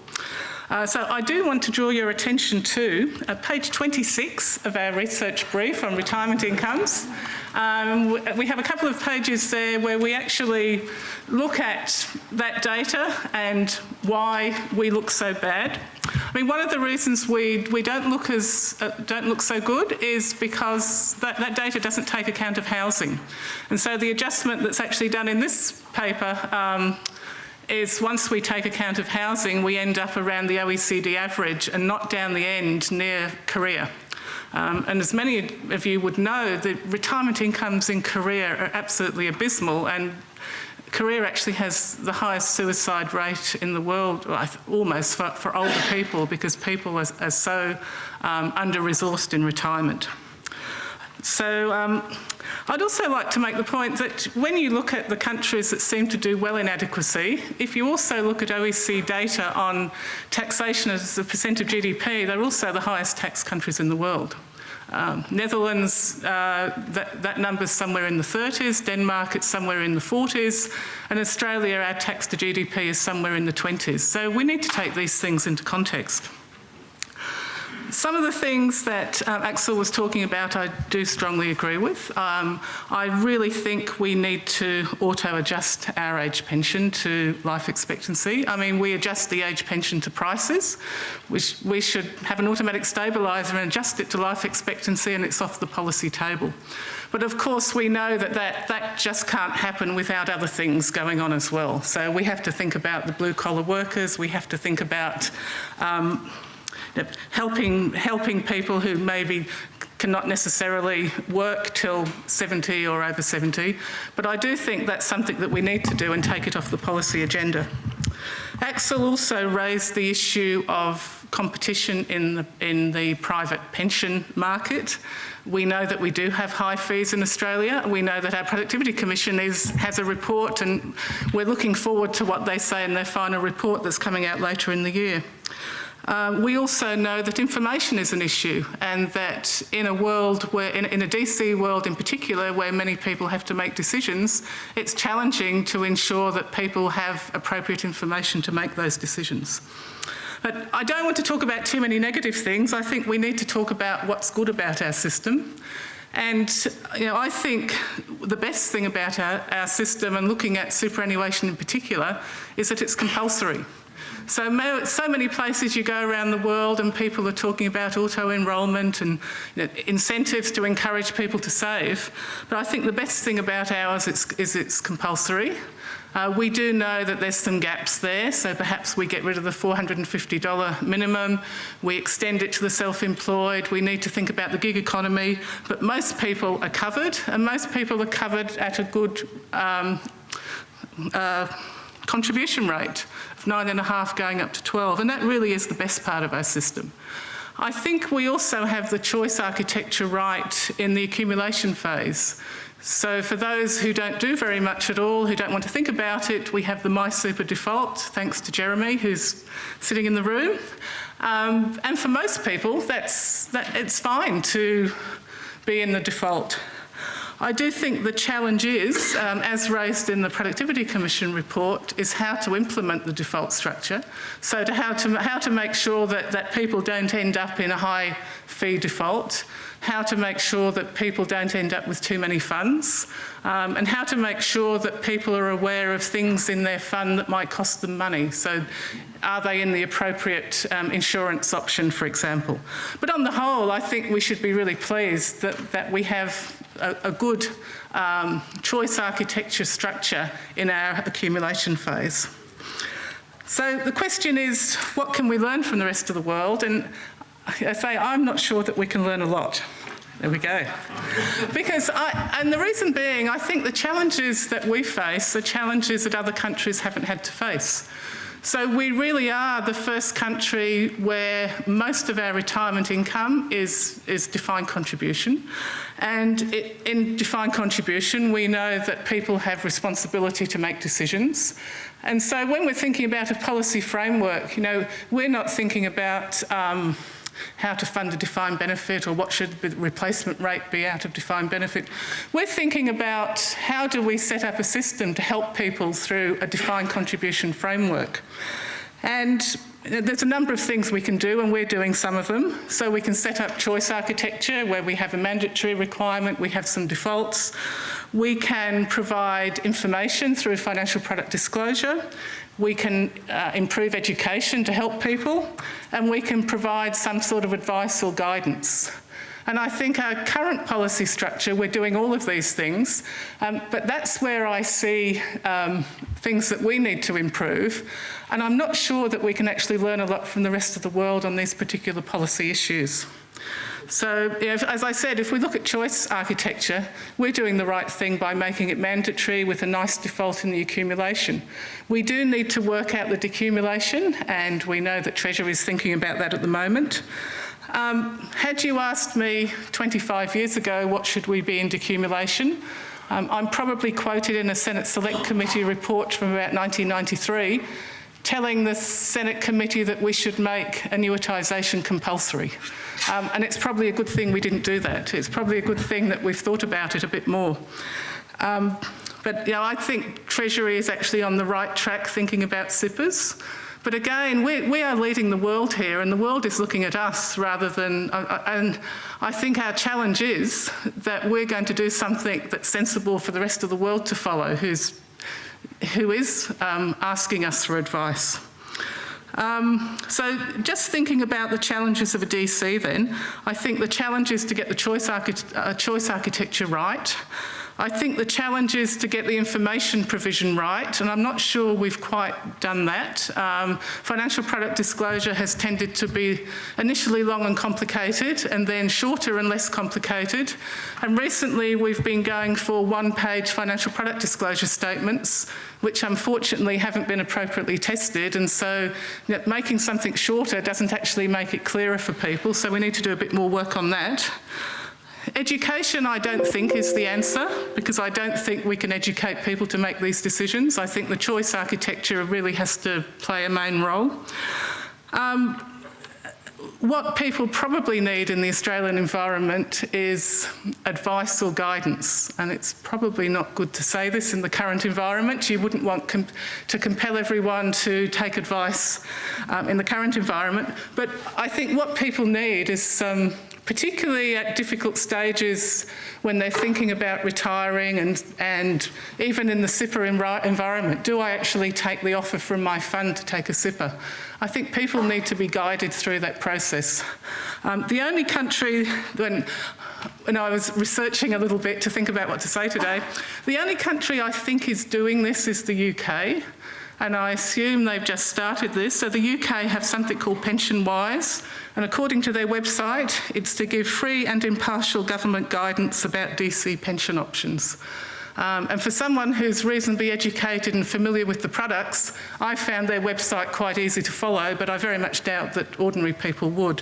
So I do want to draw your attention to page 26 of our research brief on retirement incomes. We have a couple of pages there where we actually look at that data and why we look so bad. I mean, one of the reasons we don't look so good is because that data doesn't take account of housing, and so the adjustment that's actually done in this paper is once we take account of housing, we end up around the OECD average and not down the end near Korea. And as many of you would know, the retirement incomes in Korea are absolutely abysmal, and Korea actually has the highest suicide rate in the world, almost for older people, because people are so under-resourced in retirement. So I'd also like to make the point that when you look at the countries that seem to do well in adequacy, if you also look at OECD data on taxation as a percent of GDP, they're also the highest taxed countries in the world. Netherlands, that number's somewhere in the 30s, Denmark it's somewhere in the 40s, and Australia, our tax to GDP is somewhere in the 20s. So we need to take these things into context. Some of the things that Axel was talking about I do strongly agree with. I really think we need to auto-adjust our age pension to life expectancy. I mean, we adjust the age pension to prices. We should have an automatic stabiliser and adjust it to life expectancy, and it's off the policy table. But of course we know that just can't happen without other things going on as well. So we have to think about the blue-collar workers, we have to think about helping people who maybe cannot necessarily work till 70 or over 70, but I do think that's something that we need to do and take it off the policy agenda. Axel also raised the issue of competition in the private pension market. We know that we do have high fees in Australia. We know that our Productivity Commission has a report, and we're looking forward to what they say in their final report that's coming out later in the year. We also know that information is an issue, and that in a world where, in a DC world in particular, where many people have to make decisions, it's challenging to ensure that people have appropriate information to make those decisions. But I don't want to talk about too many negative things. I think we need to talk about what's good about our system. And I think the best thing about our system, and looking at superannuation in particular, is that it's compulsory. So many places you go around the world and people are talking about auto-enrolment and incentives to encourage people to save. But I think the best thing about ours is it's compulsory. We do know that there's some gaps there, so perhaps we get rid of the $450 minimum, we extend it to the self-employed, we need to think about the gig economy, but most people are covered, and most people are covered at a good contribution rate of 9.5 going up to 12, and that really is the best part of our system. I think we also have the choice architecture right in the accumulation phase. So for those who don't do very much at all, who don't want to think about it, we have the MySuper default, thanks to Jeremy, who's sitting in the room. And for most people, it's fine to be in the default. I do think the challenge is, as raised in the Productivity Commission report, is how to implement the default structure. So how to make sure that people don't end up in a high fee default, how to make sure that people don't end up with too many funds, and how to make sure that people are aware of things in their fund that might cost them money. So are they in the appropriate insurance option, for example? But on the whole, I think we should be really pleased that we have a good choice architecture structure in our accumulation phase. So the question is, what can we learn from the rest of the world? And I say, I'm not sure that we can learn a lot. There we go. And the reason being, I think the challenges that we face are challenges that other countries haven't had to face. So we really are the first country where most of our retirement income is defined contribution. And in defined contribution, we know that people have responsibility to make decisions. And so when we're thinking about a policy framework, we're not thinking about how to fund a defined benefit or what should the replacement rate be out of defined benefit. We're thinking about how do we set up a system to help people through a defined contribution framework. And there's a number of things we can do, and we're doing some of them. So we can set up choice architecture where we have a mandatory requirement, we have some defaults. We can provide information through financial product disclosure. We can improve education to help people, and we can provide some sort of advice or guidance. And I think our current policy structure, we're doing all of these things, but that's where I see things that we need to improve. And I'm not sure that we can actually learn a lot from the rest of the world on these particular policy issues. So, as I said, if we look at choice architecture, we're doing the right thing by making it mandatory with a nice default in the accumulation. We do need to work out the decumulation, and we know that Treasury is thinking about that at the moment. Had you asked me 25 years ago what should we be in decumulation, I'm probably quoted in a Senate Select Committee report from about 1993 telling the Senate committee that we should make annuitisation compulsory. And it's probably a good thing we didn't do that. It's probably a good thing that we've thought about it a bit more. But I think Treasury is actually on the right track thinking about CIPRs. But again, we are leading the world here, and the world is looking at us rather than... and I think our challenge is that we're going to do something that's sensible for the rest of the world to follow, who is asking us for advice. So just thinking about the challenges of a DC then, I think the challenge is to get the choice architecture right. I think the challenge is to get the information provision right, and I'm not sure we've quite done that. Financial product disclosure has tended to be initially long and complicated, and then shorter and less complicated. And recently we've been going for one-page financial product disclosure statements, which unfortunately haven't been appropriately tested, and so making something shorter doesn't actually make it clearer for people, so we need to do a bit more work on that. Education, I don't think, is the answer, because I don't think we can educate people to make these decisions. I think the choice architecture really has to play a main role. What people probably need in the Australian environment is advice or guidance, and it's probably not good to say this in the current environment. You wouldn't want to compel everyone to take advice in the current environment, but I think what people need is particularly at difficult stages when they're thinking about retiring and even in the SIPR environment, do I actually take the offer from my fund to take a SIPR? I think people need to be guided through that process. The only country, when I was researching a little bit to think about what to say today, the only country I think is doing this is the UK. And I assume they've just started this. So the UK have something called Pension Wise, and according to their website, it's to give free and impartial government guidance about DC pension options. And for someone who's reasonably educated and familiar with the products, I found their website quite easy to follow, but I very much doubt that ordinary people would.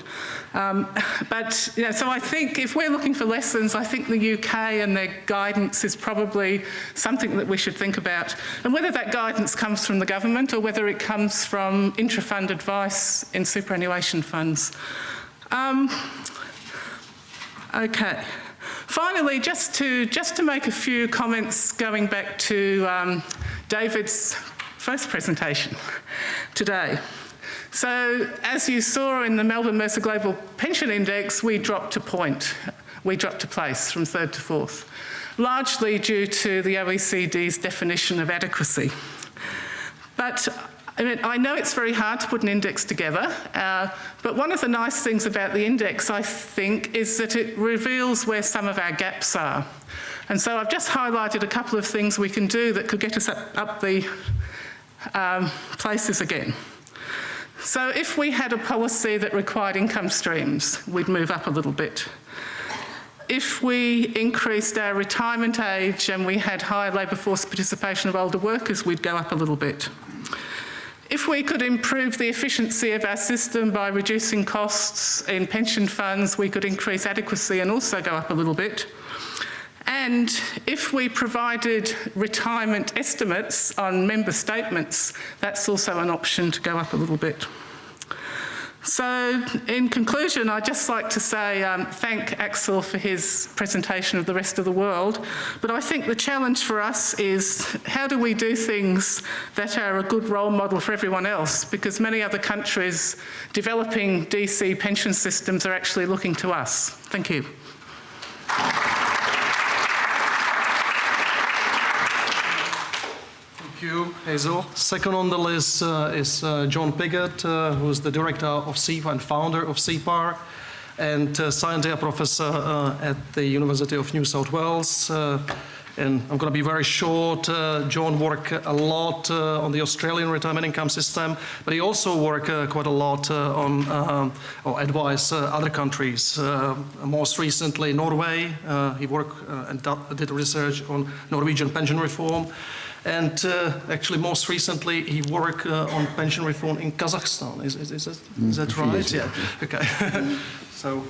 But so I think if we're looking for lessons, I think the UK and their guidance is probably something that we should think about. And whether that guidance comes from the government or whether it comes from intra-fund advice in superannuation funds. Okay. Finally, just to make a few comments going back to David's first presentation today. So, as you saw in the Melbourne Mercer Global Pension Index, we dropped a point. We dropped a place from third to fourth, largely due to the OECD's definition of adequacy. But I know it's very hard to put an index together, but one of the nice things about the index, I think, is that it reveals where some of our gaps are. And so I've just highlighted a couple of things we can do that could get us up the places again. So if we had a policy that required income streams, we'd move up a little bit. If we increased our retirement age and we had higher labour force participation of older workers, we'd go up a little bit. If we could improve the efficiency of our system by reducing costs in pension funds, we could increase adequacy and also go up a little bit. And if we provided retirement estimates on member statements, that's also an option to go up a little bit. So, in conclusion, I'd just like to say thank Axel for his presentation of the rest of the world, but I think the challenge for us is how do we do things that are a good role model for everyone else, because many other countries developing DC pension systems are actually looking to us. Thank you. Thank you, Hazel. Second on the list is John Piggott, who is the director of CEPAR and founder of CEPAR, and Scientia professor at the University of New South Wales. And I'm going to be very short. John worked a lot on the Australian retirement income system, but he also worked quite a lot on or advised other countries. Most recently, Norway. He worked and did research on Norwegian pension reform. And actually, most recently, he worked on pension reform in Kazakhstan. Is that right? Yeah. Okay. So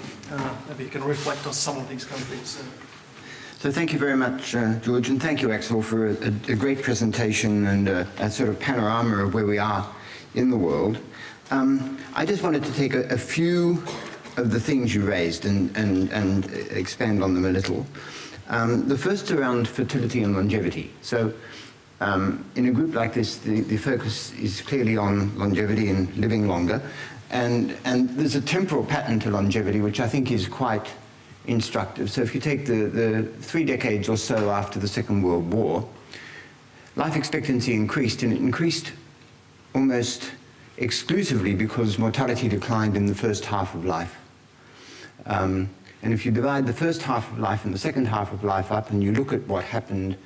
maybe you can reflect on some of these countries. So thank you very much, George, and thank you, Axel, for a great presentation and a sort of panorama of where we are in the world. I just wanted to take a few of the things you raised and expand on them a little. The first around fertility and longevity. So in a group like this, the focus is clearly on longevity and living longer. And there's a temporal pattern to longevity, which I think is quite instructive. So if you take the 3 decades or so after the Second World War, life expectancy increased, and it increased almost exclusively because mortality declined in the first half of life. And if you divide the first half of life and the second half of life up, and you look at what happened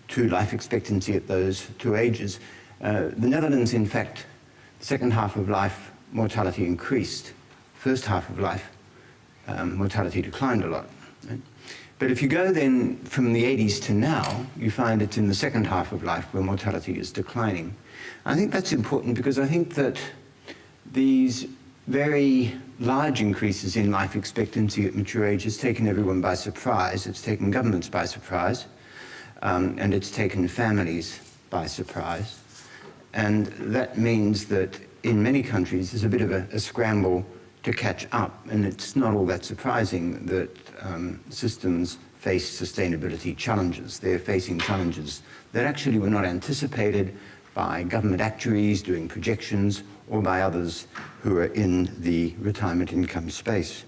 to life expectancy at those two ages, the Netherlands, in fact, the second half of life mortality increased. First half of life mortality declined a lot. Right? But if you go then from the 80s to now, you find it's in the second half of life where mortality is declining. I think that's important because I think that these very large increases in life expectancy at mature age has taken everyone by surprise. It's taken governments by surprise, and it's taken families by surprise. And that means that in many countries there's a bit of a scramble to catch up, and it's not all that surprising that systems face sustainability challenges. They're facing challenges that actually were not anticipated by government actuaries doing projections or by others who are in the retirement income space.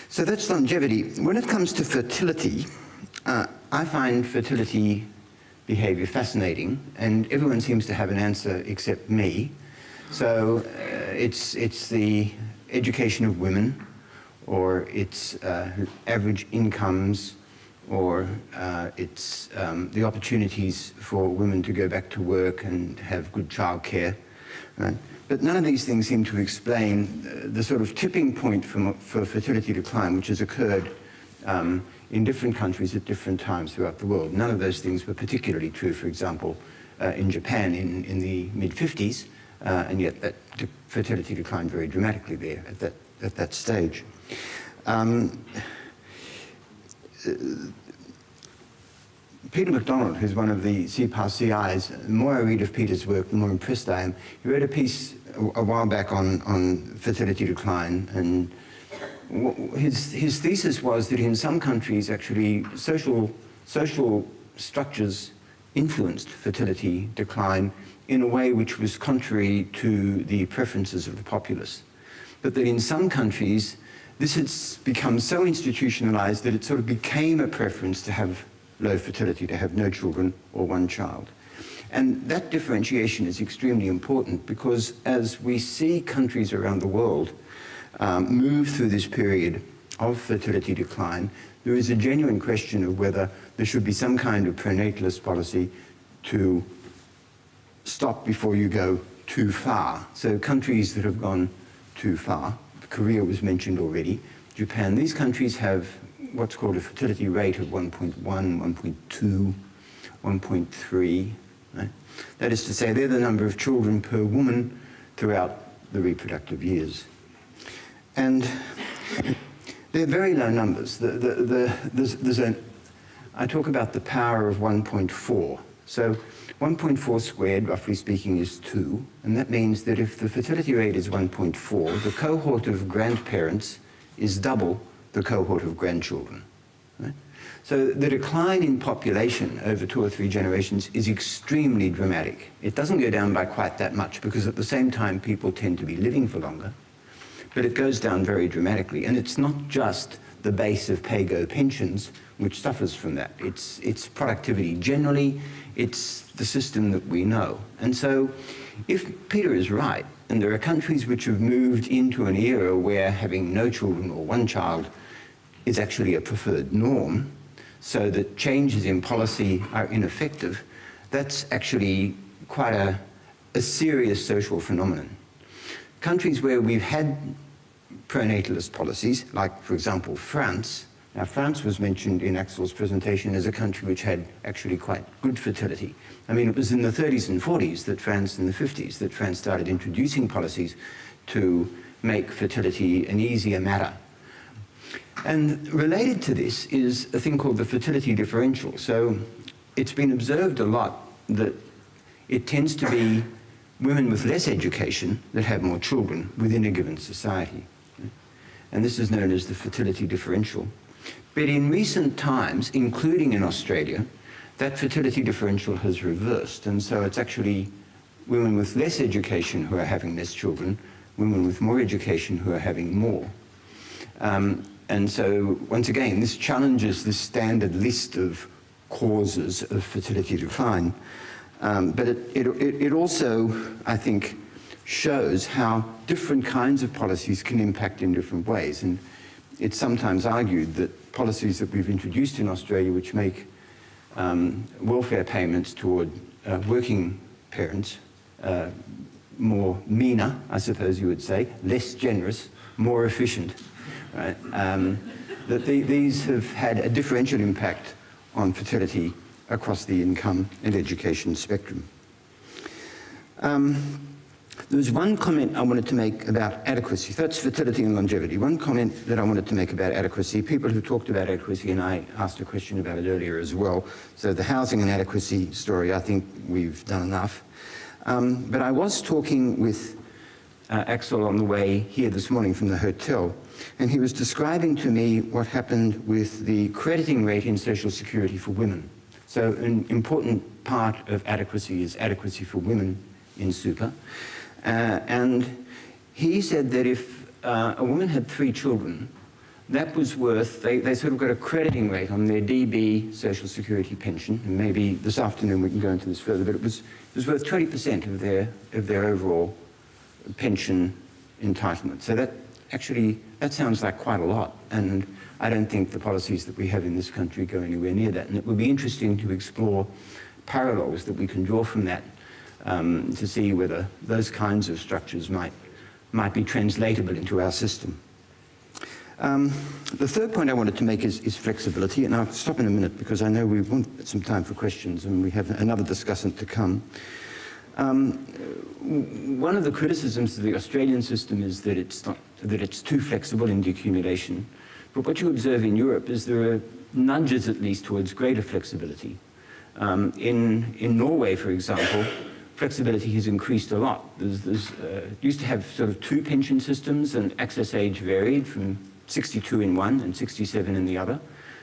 So that's longevity. When it comes to fertility, I find fertility behavior fascinating, and everyone seems to have an answer except me. So it's the education of women, or it's average incomes, or it's the opportunities for women to go back to work and have good childcare. Right? But none of these things seem to explain the sort of tipping point for fertility decline, which has occurred in different countries at different times throughout the world. None of those things were particularly true, for example, in Japan in the mid-50s. And yet that fertility declined very dramatically there at that stage. Peter MacDonald, who's one of the cepar CIs, the more I read of Peter's work, the more impressed I am. He wrote a piece a while back on fertility decline, and his thesis was that in some countries actually social structures influenced fertility decline in a way which was contrary to the preferences of the populace. But that in some countries, this has become so institutionalized that it sort of became a preference to have low fertility, to have no children or one child. And that differentiation is extremely important because as we see countries around the world move through this period of fertility decline, there is a genuine question of whether there should be some kind of pronatalist policy to stop before you go too far. So countries that have gone too far, Korea was mentioned already, Japan, these countries have what's called a fertility rate of 1.1, 1.2, 1.3. Right? That is to say, they're the number of children per woman throughout the reproductive years. And they're very low numbers. I talk about the power of 1.4. So 1.4 squared, roughly speaking, is 2, and that means that if the fertility rate is 1.4, the cohort of grandparents is double the cohort of grandchildren. Right? So the decline in population over 2 or 3 generations is extremely dramatic. It doesn't go down by quite that much because at the same time people tend to be living for longer, but it goes down very dramatically. And it's not just the base of pay-go pensions which suffers from that. It's productivity generally, it's the system that we know. And so if Peter is right, and there are countries which have moved into an era where having no children or one child is actually a preferred norm, so that changes in policy are ineffective, that's actually quite a serious social phenomenon. Countries where we've had pronatalist policies, like, for example, France. Now, France was mentioned in Axel's presentation as a country which had actually quite good fertility. I mean, it was in the 30s and 40s that France, in the 50s, that France started introducing policies to make fertility an easier matter. And related to this is a thing called the fertility differential. So it's been observed a lot that it tends to be women with less education that have more children within a given society. And this is known as the fertility differential. But in recent times, including in Australia, that fertility differential has reversed. And so it's actually women with less education who are having less children, women with more education who are having more. And so, once again, this challenges this standard list of causes of fertility decline. But it also, I think, shows how different kinds of policies can impact in different ways. And it's sometimes argued that policies that we've introduced in Australia, which make welfare payments toward working parents more meaner, I suppose you would say, less generous, more efficient, right? That these have had a differential impact on fertility across the income and education spectrum. There was one comment I wanted to make about adequacy. That's fertility and longevity. One comment that I wanted to make about adequacy. People who talked about adequacy, and I asked a question about it earlier as well. So the housing and adequacy story, I think we've done enough. But I was talking with Axel on the way here this morning from the hotel, and he was describing to me what happened with the crediting rate in Social Security for women. So an important part of adequacy is adequacy for women in super. And he said that if a woman had 3 children, that was worth, they sort of got a crediting rate on their DB Social Security pension, and maybe this afternoon we can go into this further, but it was worth 20% of their overall pension entitlement. So that sounds like quite a lot, and I don't think the policies that we have in this country go anywhere near that. And it would be interesting to explore parallels that we can draw from that to see whether those kinds of structures might be translatable into our system. The third point I wanted to make is flexibility, and I'll stop in a minute because I know we want some time for questions and we have another discussant to come. One of the criticisms of the Australian system is that it's too flexible in decumulation. But what you observe in Europe is there are nudges at least towards greater flexibility. In Norway, for example, flexibility has increased a lot. Used to have sort of 2 pension systems, and access age varied from 62 in one and 67 in the other.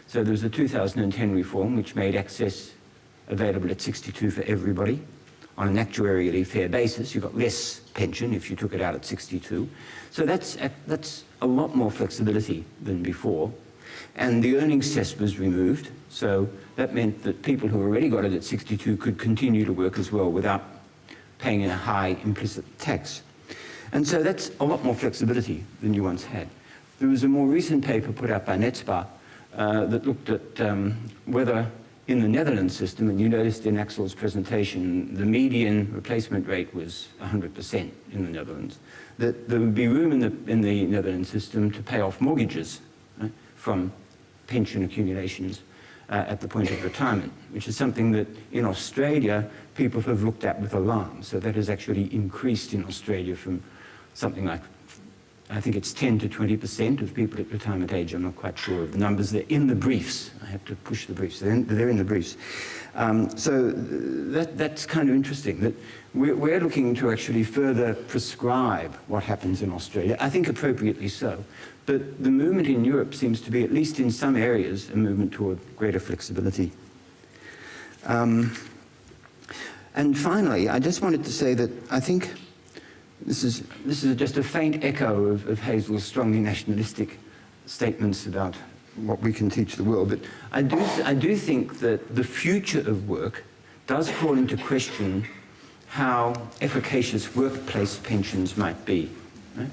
So there was a 2010 reform which made access available at 62 for everybody on an actuarially fair basis. You got less pension if you took it out at 62. So that's a lot more flexibility than before. And the earnings test was removed. So that meant that people who already got it at 62 could continue to work as well without paying a high implicit tax. And so that's a lot more flexibility than you once had. There was a more recent paper put out by cepar that looked at whether in the Netherlands system, and you noticed in Axel's presentation, the median replacement rate was 100% in the Netherlands, that there would be room in the Netherlands system to pay off mortgages, right, from pension accumulations at the point of retirement, which is something that in Australia people have looked at with alarm. So that has actually increased in Australia from something like, I think it's 10 to 20% of people at retirement age. I'm not quite sure of the numbers. They're in the briefs. I have to push the briefs. They're in the briefs. So that's kind of interesting, that we're looking to actually further prescribe what happens in Australia, I think appropriately so. But the movement in Europe seems to be, at least in some areas, a movement toward greater flexibility. And finally, I just wanted to say that I think this is just a faint echo of Hazel's strongly nationalistic statements about what we can teach the world. But I do think that the future of work does call into question how efficacious workplace pensions might be. Right?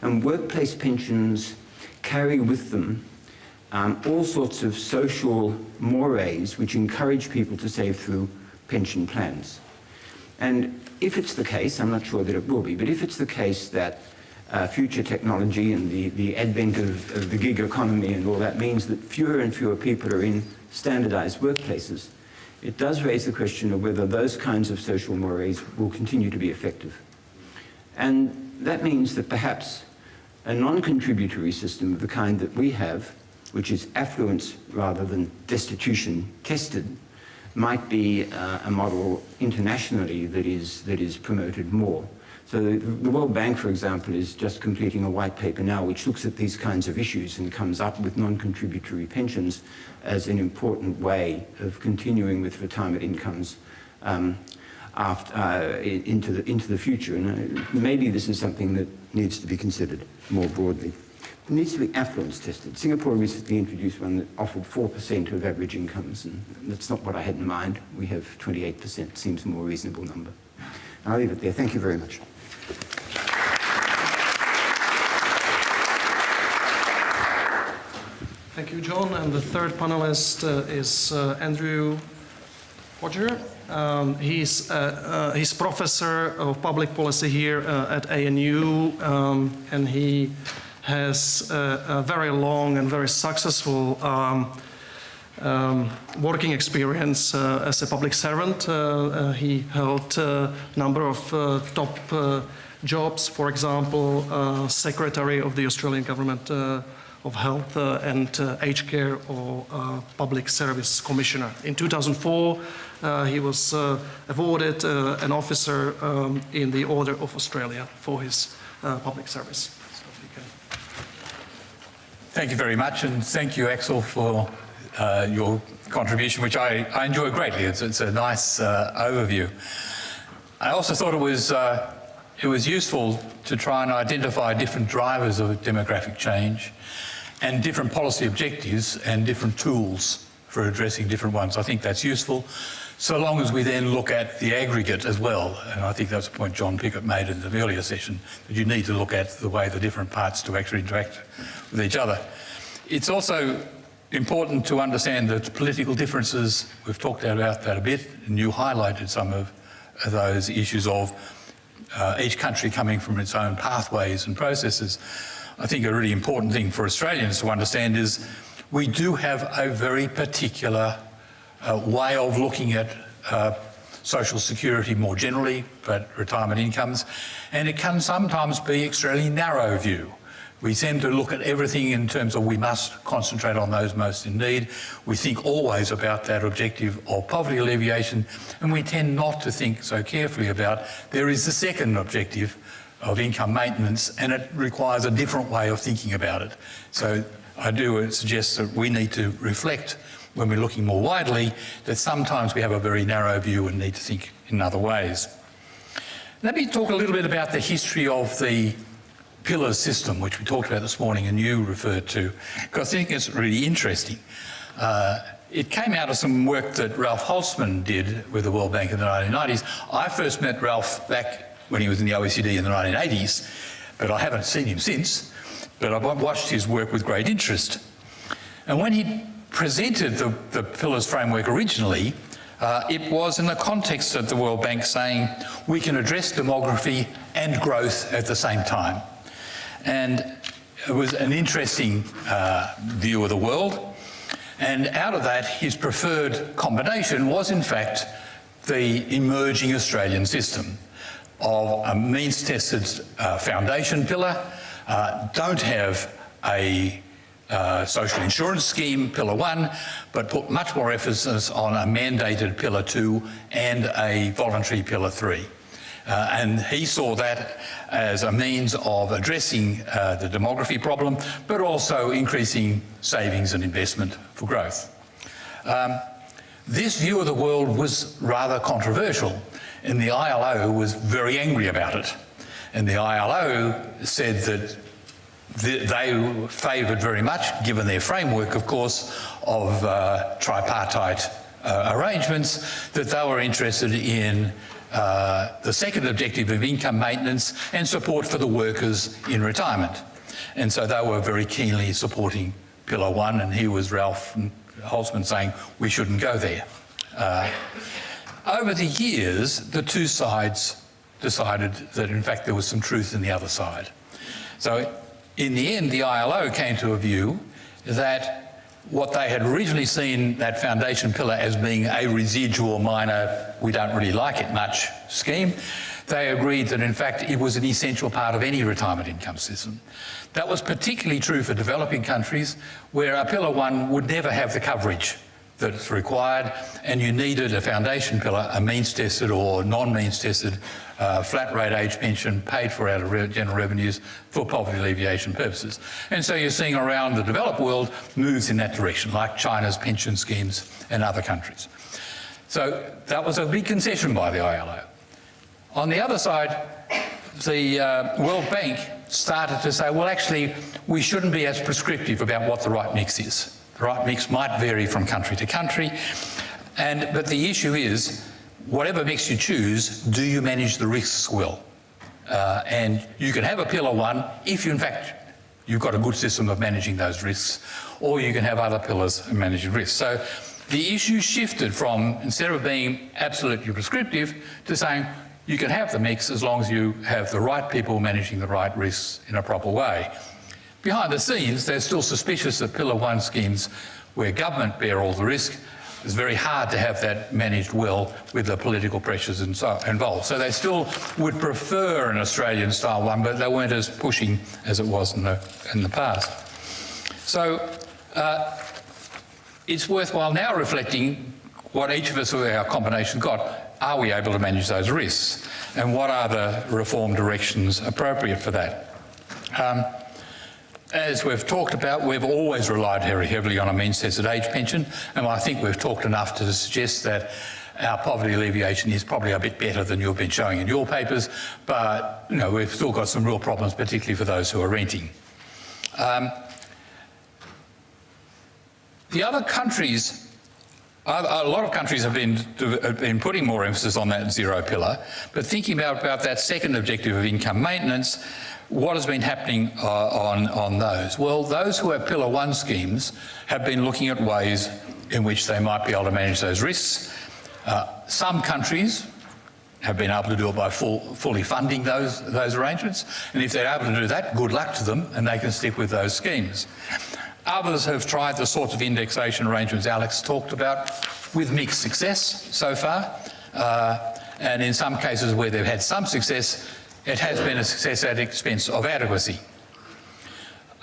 And workplace pensions carry with them all sorts of social mores which encourage people to save through pension plans. And if it's the case, I'm not sure that it will be, but if it's the case that future technology and the advent of the gig economy and all that means that fewer and fewer people are in standardized workplaces, it does raise the question of whether those kinds of social mores will continue to be effective. And that means that perhaps a non-contributory system of the kind that we have, which is affluence rather than destitution tested, might be a model internationally that is promoted more. So the World Bank, for example, is just completing a white paper now which looks at these kinds of issues and comes up with non-contributory pensions as an important way of continuing with retirement incomes into the future. And maybe this is something that needs to be considered more broadly. It needs to be affluence tested. Singapore recently introduced one that offered 4% of average incomes, and that's not what I had in mind. We have 28%, seems a more reasonable number. I'll leave it there. Thank you very much. Thank you, John. And the third panelist is Andrew Podger. He's professor of public policy here at ANU, and he has a very long and very successful working experience as a public servant. He held a number of top jobs, for example, Secretary of the Australian Government of Health and Aged Care or Public Service Commissioner. In 2004, he was awarded an officer in the Order of Australia for his public service. So if you can. Thank you very much, and thank you, Axel, for your contribution, which I enjoy greatly. It's a nice overview. I also thought it was useful to try and identify different drivers of demographic change and different policy objectives and different tools for addressing different ones. I think that's useful, so long as we then look at the aggregate as well. And I think that's a point John Piggott made in the earlier session, that you need to look at the way the different parts to actually interact with each other. It's also important to understand the political differences. We've talked about that a bit, and you highlighted some of those issues of each country coming from its own pathways and processes. I think a really important thing for Australians to understand is we do have a very particular way of looking at social security more generally, but retirement incomes, and it can sometimes be an extremely narrow view. We tend to look at everything in terms of we must concentrate on those most in need. We think always about that objective of poverty alleviation, and we tend not to think so carefully about there is the second objective of income maintenance, and it requires a different way of thinking about it. So I do suggest that we need to reflect when we're looking more widely that sometimes we have a very narrow view and need to think in other ways. Let me talk a little bit about the history of the pillar system, which we talked about this morning and you referred to, because I think it's really interesting. It came out of some work that Ralph Holtzman did with the World Bank in the 1990s. I first met Ralph back when he was in the OECD in the 1980s, but I haven't seen him since, but I've watched his work with great interest. And when he presented the pillars framework originally, it was in the context of the World Bank saying we can address demography and growth at the same time. And it was an interesting view of the world. And out of that, his preferred combination was, in fact, the emerging Australian system of a means-tested foundation pillar, don't have a social insurance scheme, Pillar 1, but put much more emphasis on a mandated Pillar 2 and a voluntary Pillar 3. And he saw that as a means of addressing the demography problem, but also increasing savings and investment for growth. This view of the world was rather controversial, and the ILO was very angry about it. And the ILO said that they favoured very much, given their framework, of course, of tripartite arrangements, that they were interested in the second objective of income maintenance and support for the workers in retirement. And so they were very keenly supporting Pillar 1, and here was Ralph Holzman saying we shouldn't go there. Over the years, the two sides decided that in fact there was some truth in the other side. So in the end, the ILO came to a view that what they had originally seen that foundation pillar as being a residual minor, we don't really like it much scheme, they agreed that in fact it was an essential part of any retirement income system. That was particularly true for developing countries where a Pillar 1 would never have the coverage that's required, and you needed a foundation pillar, a means-tested or non-means-tested flat rate age pension paid for out of general revenues for poverty alleviation purposes. And so you're seeing around the developed world moves in that direction, like China's pension schemes and other countries. So that was a big concession by the ILO. On the other side, the World Bank started to say, well, actually, we shouldn't be as prescriptive about what the right mix is. The right mix might vary from country to country, but the issue is, whatever mix you choose, do you manage the risks well? And you can have a Pillar 1 if, in fact, you've got a good system of managing those risks, or you can have other pillars of managing risks. So the issue shifted from, instead of being absolutely prescriptive, to saying you can have the mix as long as you have the right people managing the right risks in a proper way. Behind the scenes, they're still suspicious of Pillar 1 schemes where government bear all the risk. It's very hard to have that managed well with the political pressures involved. So they still would prefer an Australian-style one, but they weren't as pushing as it was in the past. So it's worthwhile now reflecting what each of us with our combination got. Are we able to manage those risks? And what are the reform directions appropriate for that? As we've talked about, we've always relied very heavily on a means-tested age pension, and I think we've talked enough to suggest that our poverty alleviation is probably a bit better than you've been showing in your papers, but you know, we've still got some real problems, particularly for those who are renting. The other countries, a lot of countries have been putting more emphasis on that zero pillar, but thinking about that second objective of income maintenance, what has been happening on those? Well, those who have Pillar 1 schemes have been looking at ways in which they might be able to manage those risks. Some countries have been able to do it by fully funding those arrangements, and if they're able to do that, good luck to them, and they can stick with those schemes. Others have tried the sorts of indexation arrangements Alex talked about with mixed success so far, and in some cases where they've had some success, it has been a success at the expense of adequacy.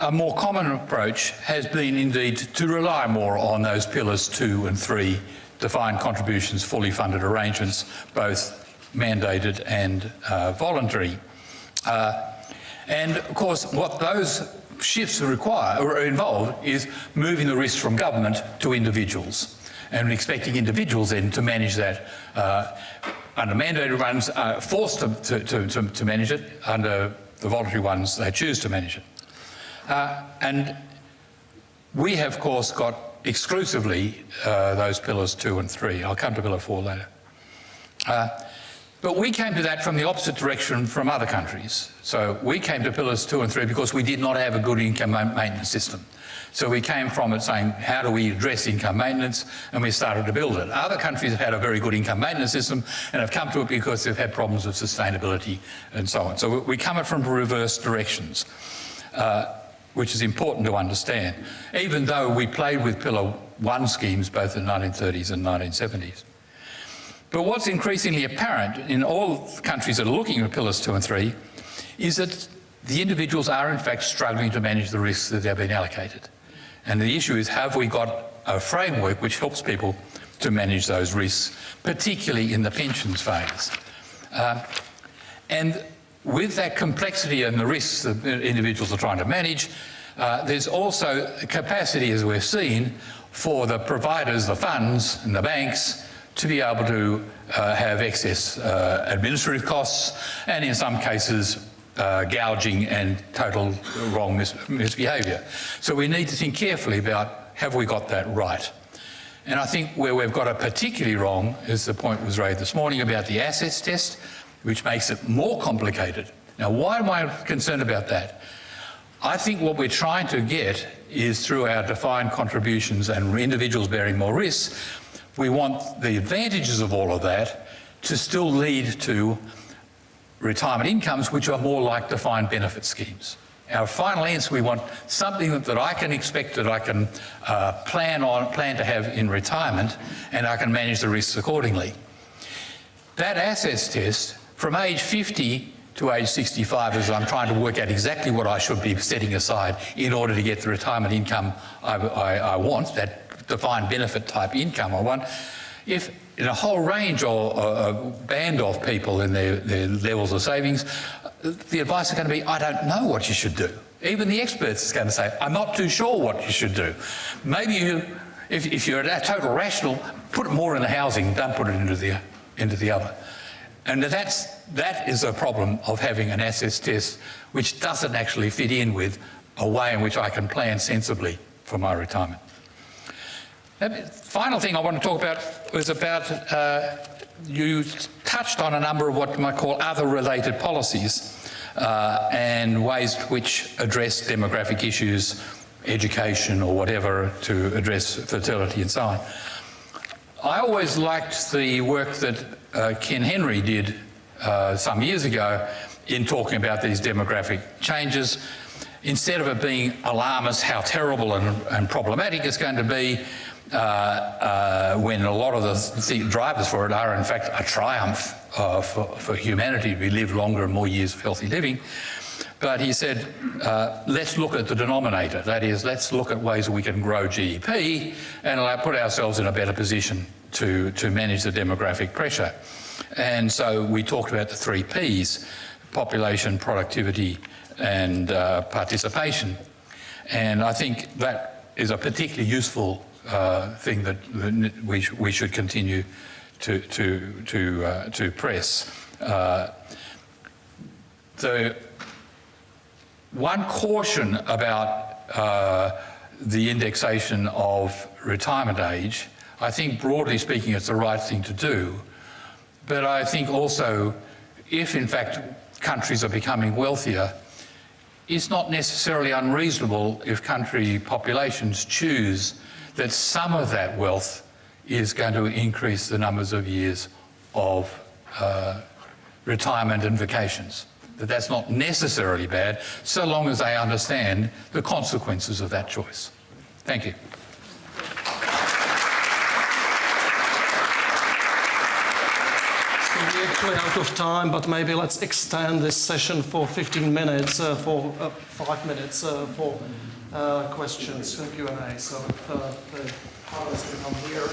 A more common approach has been indeed to rely more on those pillars 2 and 3, defined contributions, fully funded arrangements, both mandated and voluntary. And of course, what those shifts involve is moving the risk from government to individuals, and expecting individuals then to manage that. Under mandated ones, forced to manage it. Under the voluntary ones, they choose to manage it. And we have, of course, got exclusively those pillars 2 and 3. I'll come to Pillar 4 later. But we came to that from the opposite direction from other countries. So we came to pillars 2 and 3 because we did not have a good income maintenance system. So we came from it saying, how do we address income maintenance? And we started to build it. Other countries have had a very good income maintenance system and have come to it because they've had problems with sustainability and so on. So we come at it from reverse directions, which is important to understand, even though we played with Pillar 1 schemes both in the 1930s and 1970s. But what's increasingly apparent in all countries that are looking at pillars 2 and 3 is that the individuals are in fact struggling to manage the risks that they've been allocated. And the issue is, have we got a framework which helps people to manage those risks, particularly in the pensions phase? And with that complexity and the risks that individuals are trying to manage, there's also capacity, as we've seen, for the providers, the funds and the banks, to be able to have excess administrative costs, and in some cases gouging and total wrong misbehaviour. So we need to think carefully about, have we got that right? And I think where we've got it particularly wrong, as the point was raised this morning about the assets test, which makes it more complicated. Now, why am I concerned about that? I think what we're trying to get is through our defined contributions and individuals bearing more risks, we want the advantages of all of that to still lead to retirement incomes which are more like defined benefit schemes. Our final answer, we want something that I can expect, that I can plan to have in retirement, and I can manage the risks accordingly. That assets test, from age 50 to age 65, as I'm trying to work out exactly what I should be setting aside in order to get the retirement income I want, that defined benefit type income I want. If in a whole range or a band of people in their levels of savings, the advice is going to be, I don't know what you should do. Even the experts is going to say, I'm not too sure what you should do. Maybe you, if you're a total rational, put it more in the housing, don't put it into the other. And that is a problem of having an assets test which doesn't actually fit in with a way in which I can plan sensibly for my retirement. The final thing I want to talk about was about, you touched on a number of what you might call other related policies and ways which address demographic issues, education or whatever, to address fertility and so on. I always liked the work that Ken Henry did some years ago in talking about these demographic changes. Instead of it being alarmist, how terrible and problematic it's going to be, when a lot of the drivers for it are in fact a triumph for humanity. We live longer and more years of healthy living. But he said, let's look at the denominator. That is, let's look at ways we can grow GDP and put ourselves in a better position to manage the demographic pressure. And so we talked about the 3 Ps, population, productivity and participation. And I think that is a particularly useful thing that we should continue to press. The one caution about the indexation of retirement age, I think broadly speaking it's the right thing to do, but I think also if in fact countries are becoming wealthier, it's not necessarily unreasonable if country populations choose that some of that wealth is going to increase the numbers of years of retirement and vacations. That's not necessarily bad, so long as they understand the consequences of that choice. Thank you. We're actually out of time, but maybe let's extend this session for 15 minutes, for 5 minutes for questions and Q&A. So if the panelists can come here.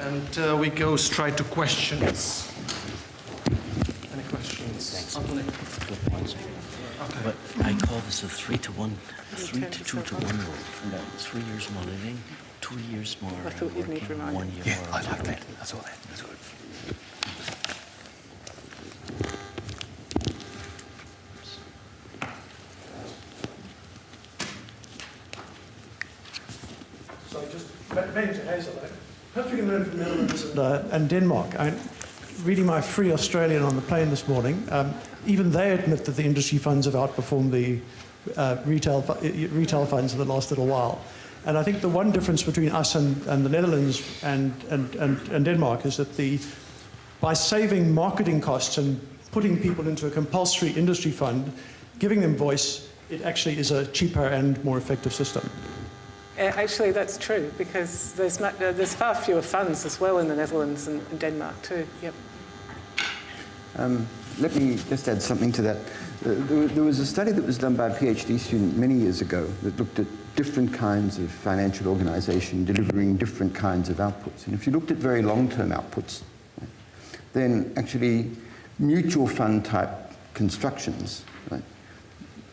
And we go straight to questions. Any questions? Thanks. Anthony? Good points. Okay. But I call this a 3 to 1, a 3 to 2 to 1 rule. 3 years more living, 2 years more I thought you'd need to working, remind 1 me. year Yeah, more I like retirement. that. That's all that. That's good. So just back to Hazel, perfectly learned from the Netherlands and Denmark. Reading my Free Australian on the plane this morning, even they admit that the industry funds have outperformed the retail funds in the last little while. And I think the one difference between us and the Netherlands and Denmark is that by saving marketing costs and putting people into a compulsory industry fund, giving them voice, it actually is a cheaper and more effective system. Actually, that's true, because there's far fewer funds as well in the Netherlands and Denmark too. Yep. Let me just add something to that. There was a study that was done by a PhD student many years ago that looked at different kinds of financial organization delivering different kinds of outputs. And if you looked at very long-term outputs, then actually mutual fund type constructions, right,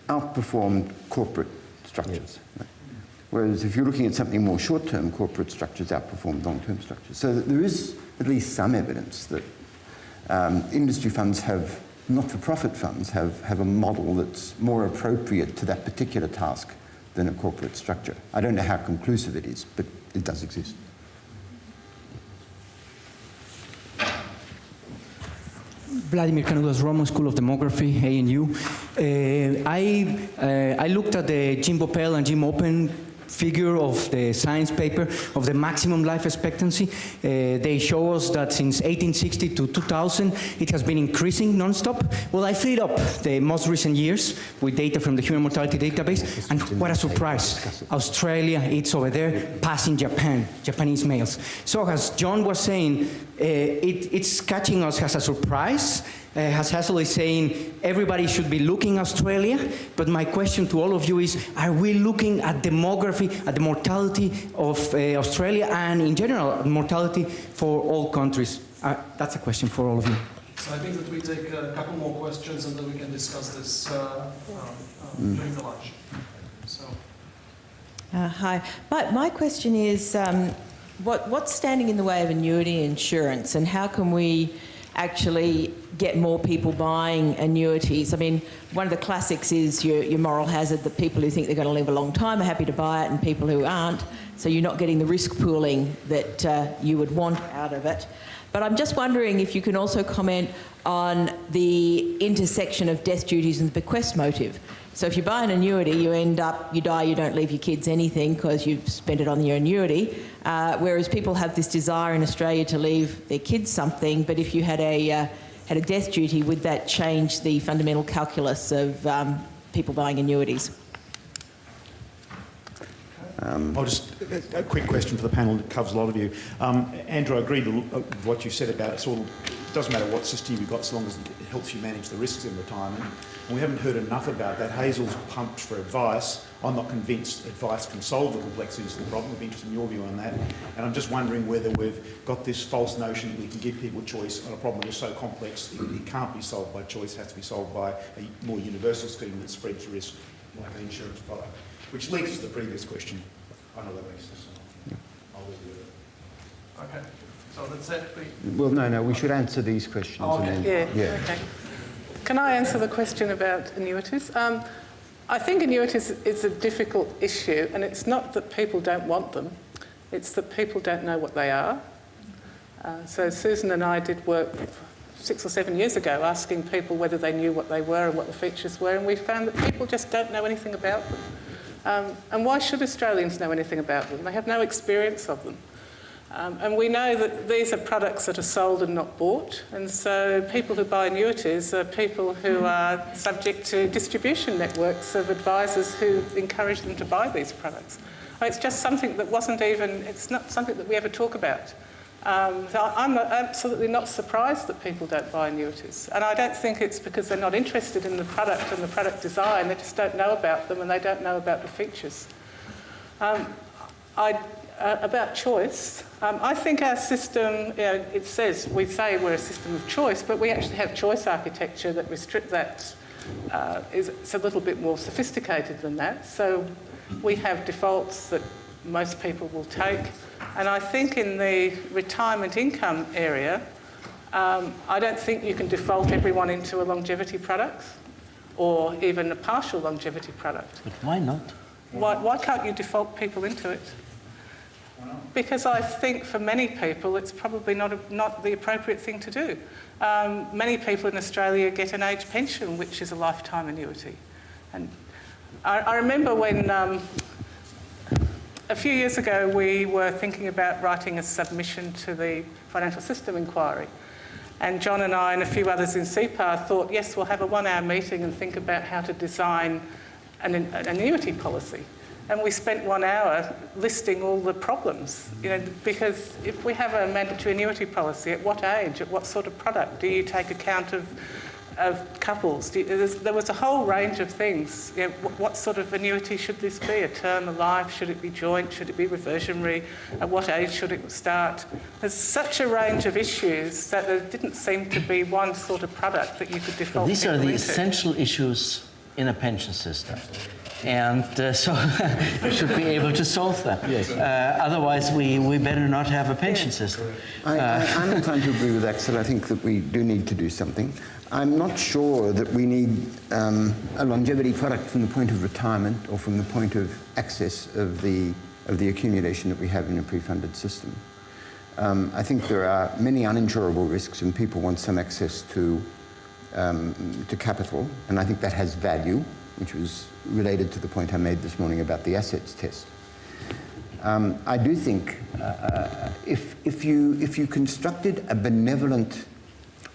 outperformed corporate structures. Right? Whereas if you're looking at something more short-term, corporate structures outperform long-term structures. So there is at least some evidence that industry funds not-for-profit funds have a model that's more appropriate to that particular task than a corporate structure. I don't know how conclusive it is, but it does Vladimir Canudas, Roman School of Demography, ANU. I looked at the Jim Boppel and Jim Open figure of the science paper of the maximum life expectancy. They show us that since 1860 to 2000, it has been increasing non-stop. Well, I freed up the most recent years with data from the Human Mortality Database, and what a surprise. Australia, it's over there, passing Japan, Japanese males. So as John was saying, it's catching us as a surprise. As Hazel is saying, everybody should be looking Australia, but my question to all of you is, are we looking at demography, at the mortality of Australia, and in general, mortality for all countries? That's a question for all of you. So I think that we take a couple more questions and then we can discuss this during the lunch. So. Hi. My question is, what's standing in the way of annuity insurance, and how can we actually get more people buying annuities? I mean, one of the classics is your moral hazard, that people who think they're going to live a long time are happy to buy it and people who aren't, so you're not getting the risk pooling that you would want out of it. But I'm just wondering if you can also comment on the intersection of death duties and the bequest motive. So if you buy an annuity, you end up, you die, you don't leave your kids anything because you've spent it on your annuity, whereas people have this desire in Australia to leave their kids something, but if you had a death duty, would that change the fundamental calculus of people buying annuities? I'll just, a quick question for the panel that covers a lot of you. Andrew, I agree with what you said about it doesn't matter what system you've got so long as it helps you manage the risks in retirement. And we haven't heard enough about that. Hazel's pumped for advice. I'm not convinced advice can solve the complexities of the problem. I'd be interested in your view on that. And I'm just wondering whether we've got this false notion that we can give people choice on a problem that's so complex it can't be solved by choice, it has to be solved by a more universal scheme that spreads risk, like an insurance product. Which leads to the previous question. I know that makes sense. I'll leave you with it. Okay. So that's it. Well, no, we should answer these questions. Oh, okay. And then, Yeah. Okay. Can I answer the question about annuities? I think annuities is a difficult issue, and it's not that people don't want them, it's that people don't know what they are. So Susan and I did work 6 or 7 years ago asking people whether they knew what they were and what the features were, and we found that people just don't know anything about them. And why should Australians know anything about them? They have no experience of them. And we know that these are products that are sold and not bought, and so people who buy annuities are people who are subject to distribution networks of advisors who encourage them to buy these products. It's just something that it's not something that we ever talk about. So I'm absolutely not surprised that people don't buy annuities, and I don't think it's because they're not interested in the product and the product design, they just don't know about them and they don't know about the features. About choice, I think our system, we say we're a system of choice, but we actually have choice architecture that it's a little bit more sophisticated than that. So we have defaults that most people will take. And I think in the retirement income area, I don't think you can default everyone into a longevity product or even a partial longevity product. But why not? Why can't you default people into it? Because I think for many people it's probably not the appropriate thing to do. Many people in Australia get an age pension, which is a lifetime annuity. And I remember when a few years ago we were thinking about writing a submission to the Financial System Inquiry. And John and I and a few others in cepar thought, yes, we'll have a 1-hour meeting and think about how to design an annuity policy. And we spent 1 hour listing all the problems, because if we have a mandatory annuity policy, at what age, at what sort of product? Do you take account of couples? There was a whole range of things. What sort of annuity should this be? A term, a life? Should it be joint? Should it be reversionary? At what age should it start? There's such a range of issues that there didn't seem to be one sort of product that you could default. These are the into. essential issues in a pension system. And so we should be able to solve them. Yes. Otherwise, we better not have a pension system. I'm inclined to agree with Axel. I think that we do need to do something. I'm not sure that we need a longevity product from the point of retirement or from the point of access of the accumulation that we have in a pre-funded system. I think there are many uninsurable risks, and people want some access to to capital, and I think that has value, which was related to the point I made this morning about the assets test. I do think if you constructed a benevolent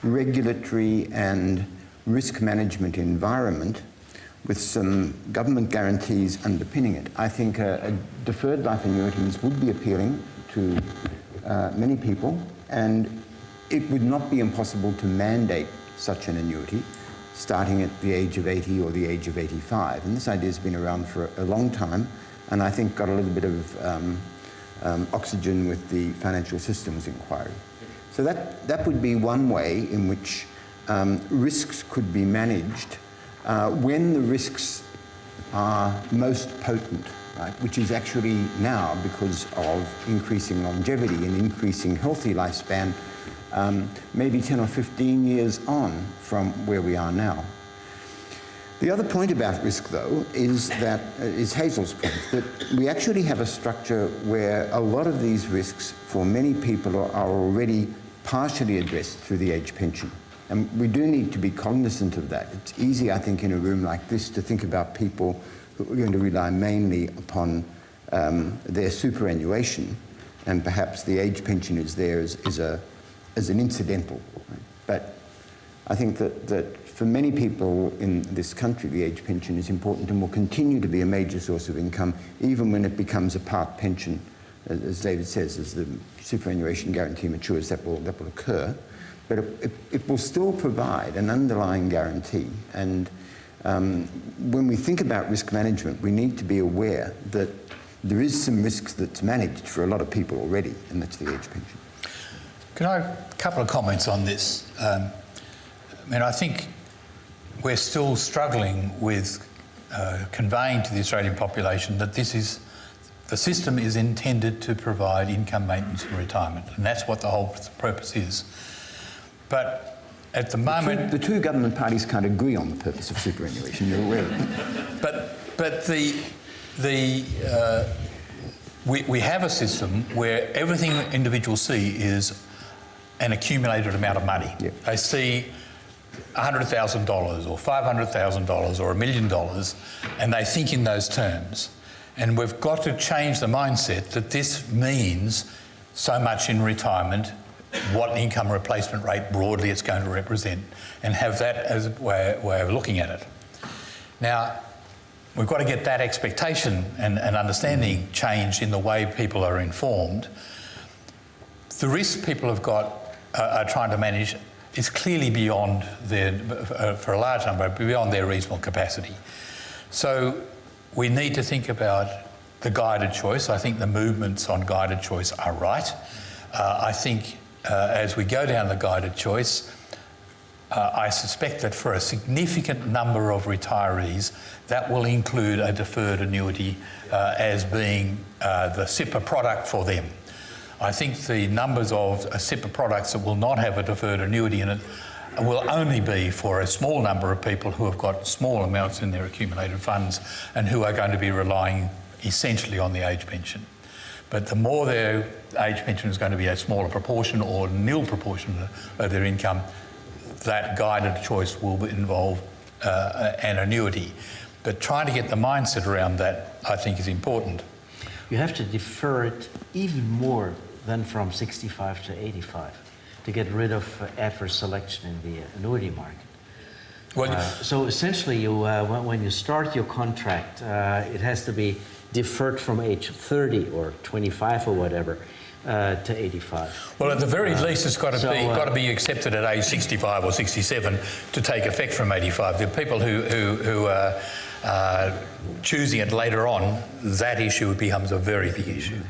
regulatory and risk management environment with some government guarantees underpinning it, I think a deferred life annuities would be appealing to many people, and it would not be impossible to mandate such an annuity starting at the age of 80 or the age of 85. And this idea has been around for a long time, and I think got a little bit of oxygen with the financial systems inquiry. So that would be one way in which risks could be managed when the risks are most potent, right? Which is actually now because of increasing longevity and increasing healthy lifespan, maybe 10 or 15 years on from where we are now. The other point about risk, though, is Hazel's point, that we actually have a structure where a lot of these risks for many people are already partially addressed through the age pension. And we do need to be cognizant of that. It's easy, I think, in a room like this to think about people who are going to rely mainly upon their superannuation, and perhaps the age pension is there as an incidental. Right? But I think that for many people in this country, the age pension is important and will continue to be a major source of income, even when it becomes a part pension. As David says, as the superannuation guarantee matures, that will occur. But it will still provide an underlying guarantee. And when we think about risk management, we need to be aware that there is some risks that's managed for a lot of people already, and that's the age pension. Can I, a couple of comments on this. I mean, I think we're still struggling with conveying to the Australian population that the system is intended to provide income maintenance and retirement, and that's what the whole purpose is. But at the moment... The two government parties can't agree on the purpose of superannuation, you're aware of that. But we have a system where everything individuals see is an accumulated amount of money. Yep. They see $100,000 or $500,000 or $1 million, and they think in those terms. And we've got to change the mindset that this means so much in retirement, what income replacement rate broadly it's going to represent, and have that as a way of looking at it. Now, we've got to get that expectation and understanding changed in the way people are informed. The risk people have got are trying to manage is clearly beyond for a large number, beyond their reasonable capacity. So we need to think about the guided choice. I think the movements on guided choice are right. I think as we go down the guided choice, I suspect that for a significant number of retirees, that will include a deferred annuity as being the cepar product for them. I think the numbers of cepar products that will not have a deferred annuity in it will only be for a small number of people who have got small amounts in their accumulated funds and who are going to be relying essentially on the age pension. But the more their age pension is going to be a smaller proportion or nil proportion of their income, that guided choice will involve an annuity. But trying to get the mindset around that, I think, is important. You have to defer it even more than from 65 to 85 to get rid of adverse selection in the annuity market. Well, so essentially, you, when you start your contract, it has to be deferred from age 30 or 25 or whatever to 85. Well, at the very least, it's got to be accepted at age 65 or 67 to take effect from 85. The people who are choosing it later on, that issue becomes a very big issue.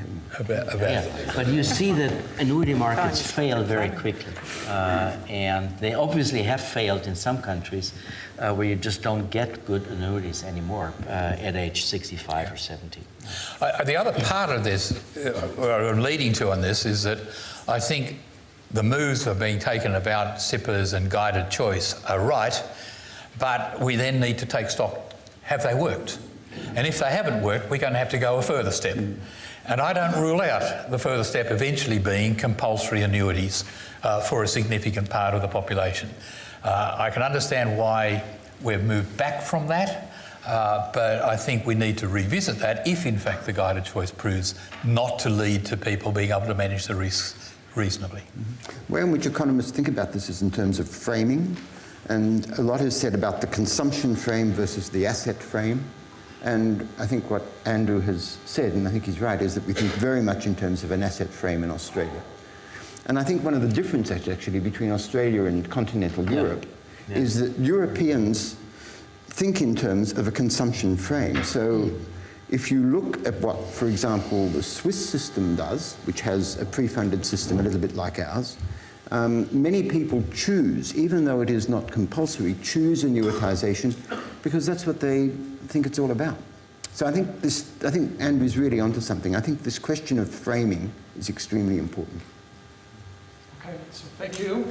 But you see that annuity markets fail very quickly, and they obviously have failed in some countries where you just don't get good annuities anymore at age 65 or 70. The other part of this, or I'm leading to on this, is that I think the moves that are being taken about cepars and guided choice are right, but we then need to take stock. Have they worked? And if they haven't worked, we're going to have to go a further step. And I don't rule out the further step eventually being compulsory annuities for a significant part of the population. I can understand why we've moved back from that, but I think we need to revisit that if in fact the guided choice proves not to lead to people being able to manage the risks reasonably. The way in which economists think about this is in terms of framing, and a lot is said about the consumption frame versus the asset frame. And I think what Andrew has said, and I think he's right, is that we think very much in terms of an asset frame in Australia. And I think one of the differences actually between Australia and continental Europe is that Europeans think in terms of a consumption frame. So if you look at what, for example, the Swiss system does, which has a pre-funded system a little bit like ours, many people choose, even though it is not compulsory, choose annuitisation because that's what they think it's all about. So I think Andrew's really onto something. I think this question of framing is extremely important. Okay, so thank you.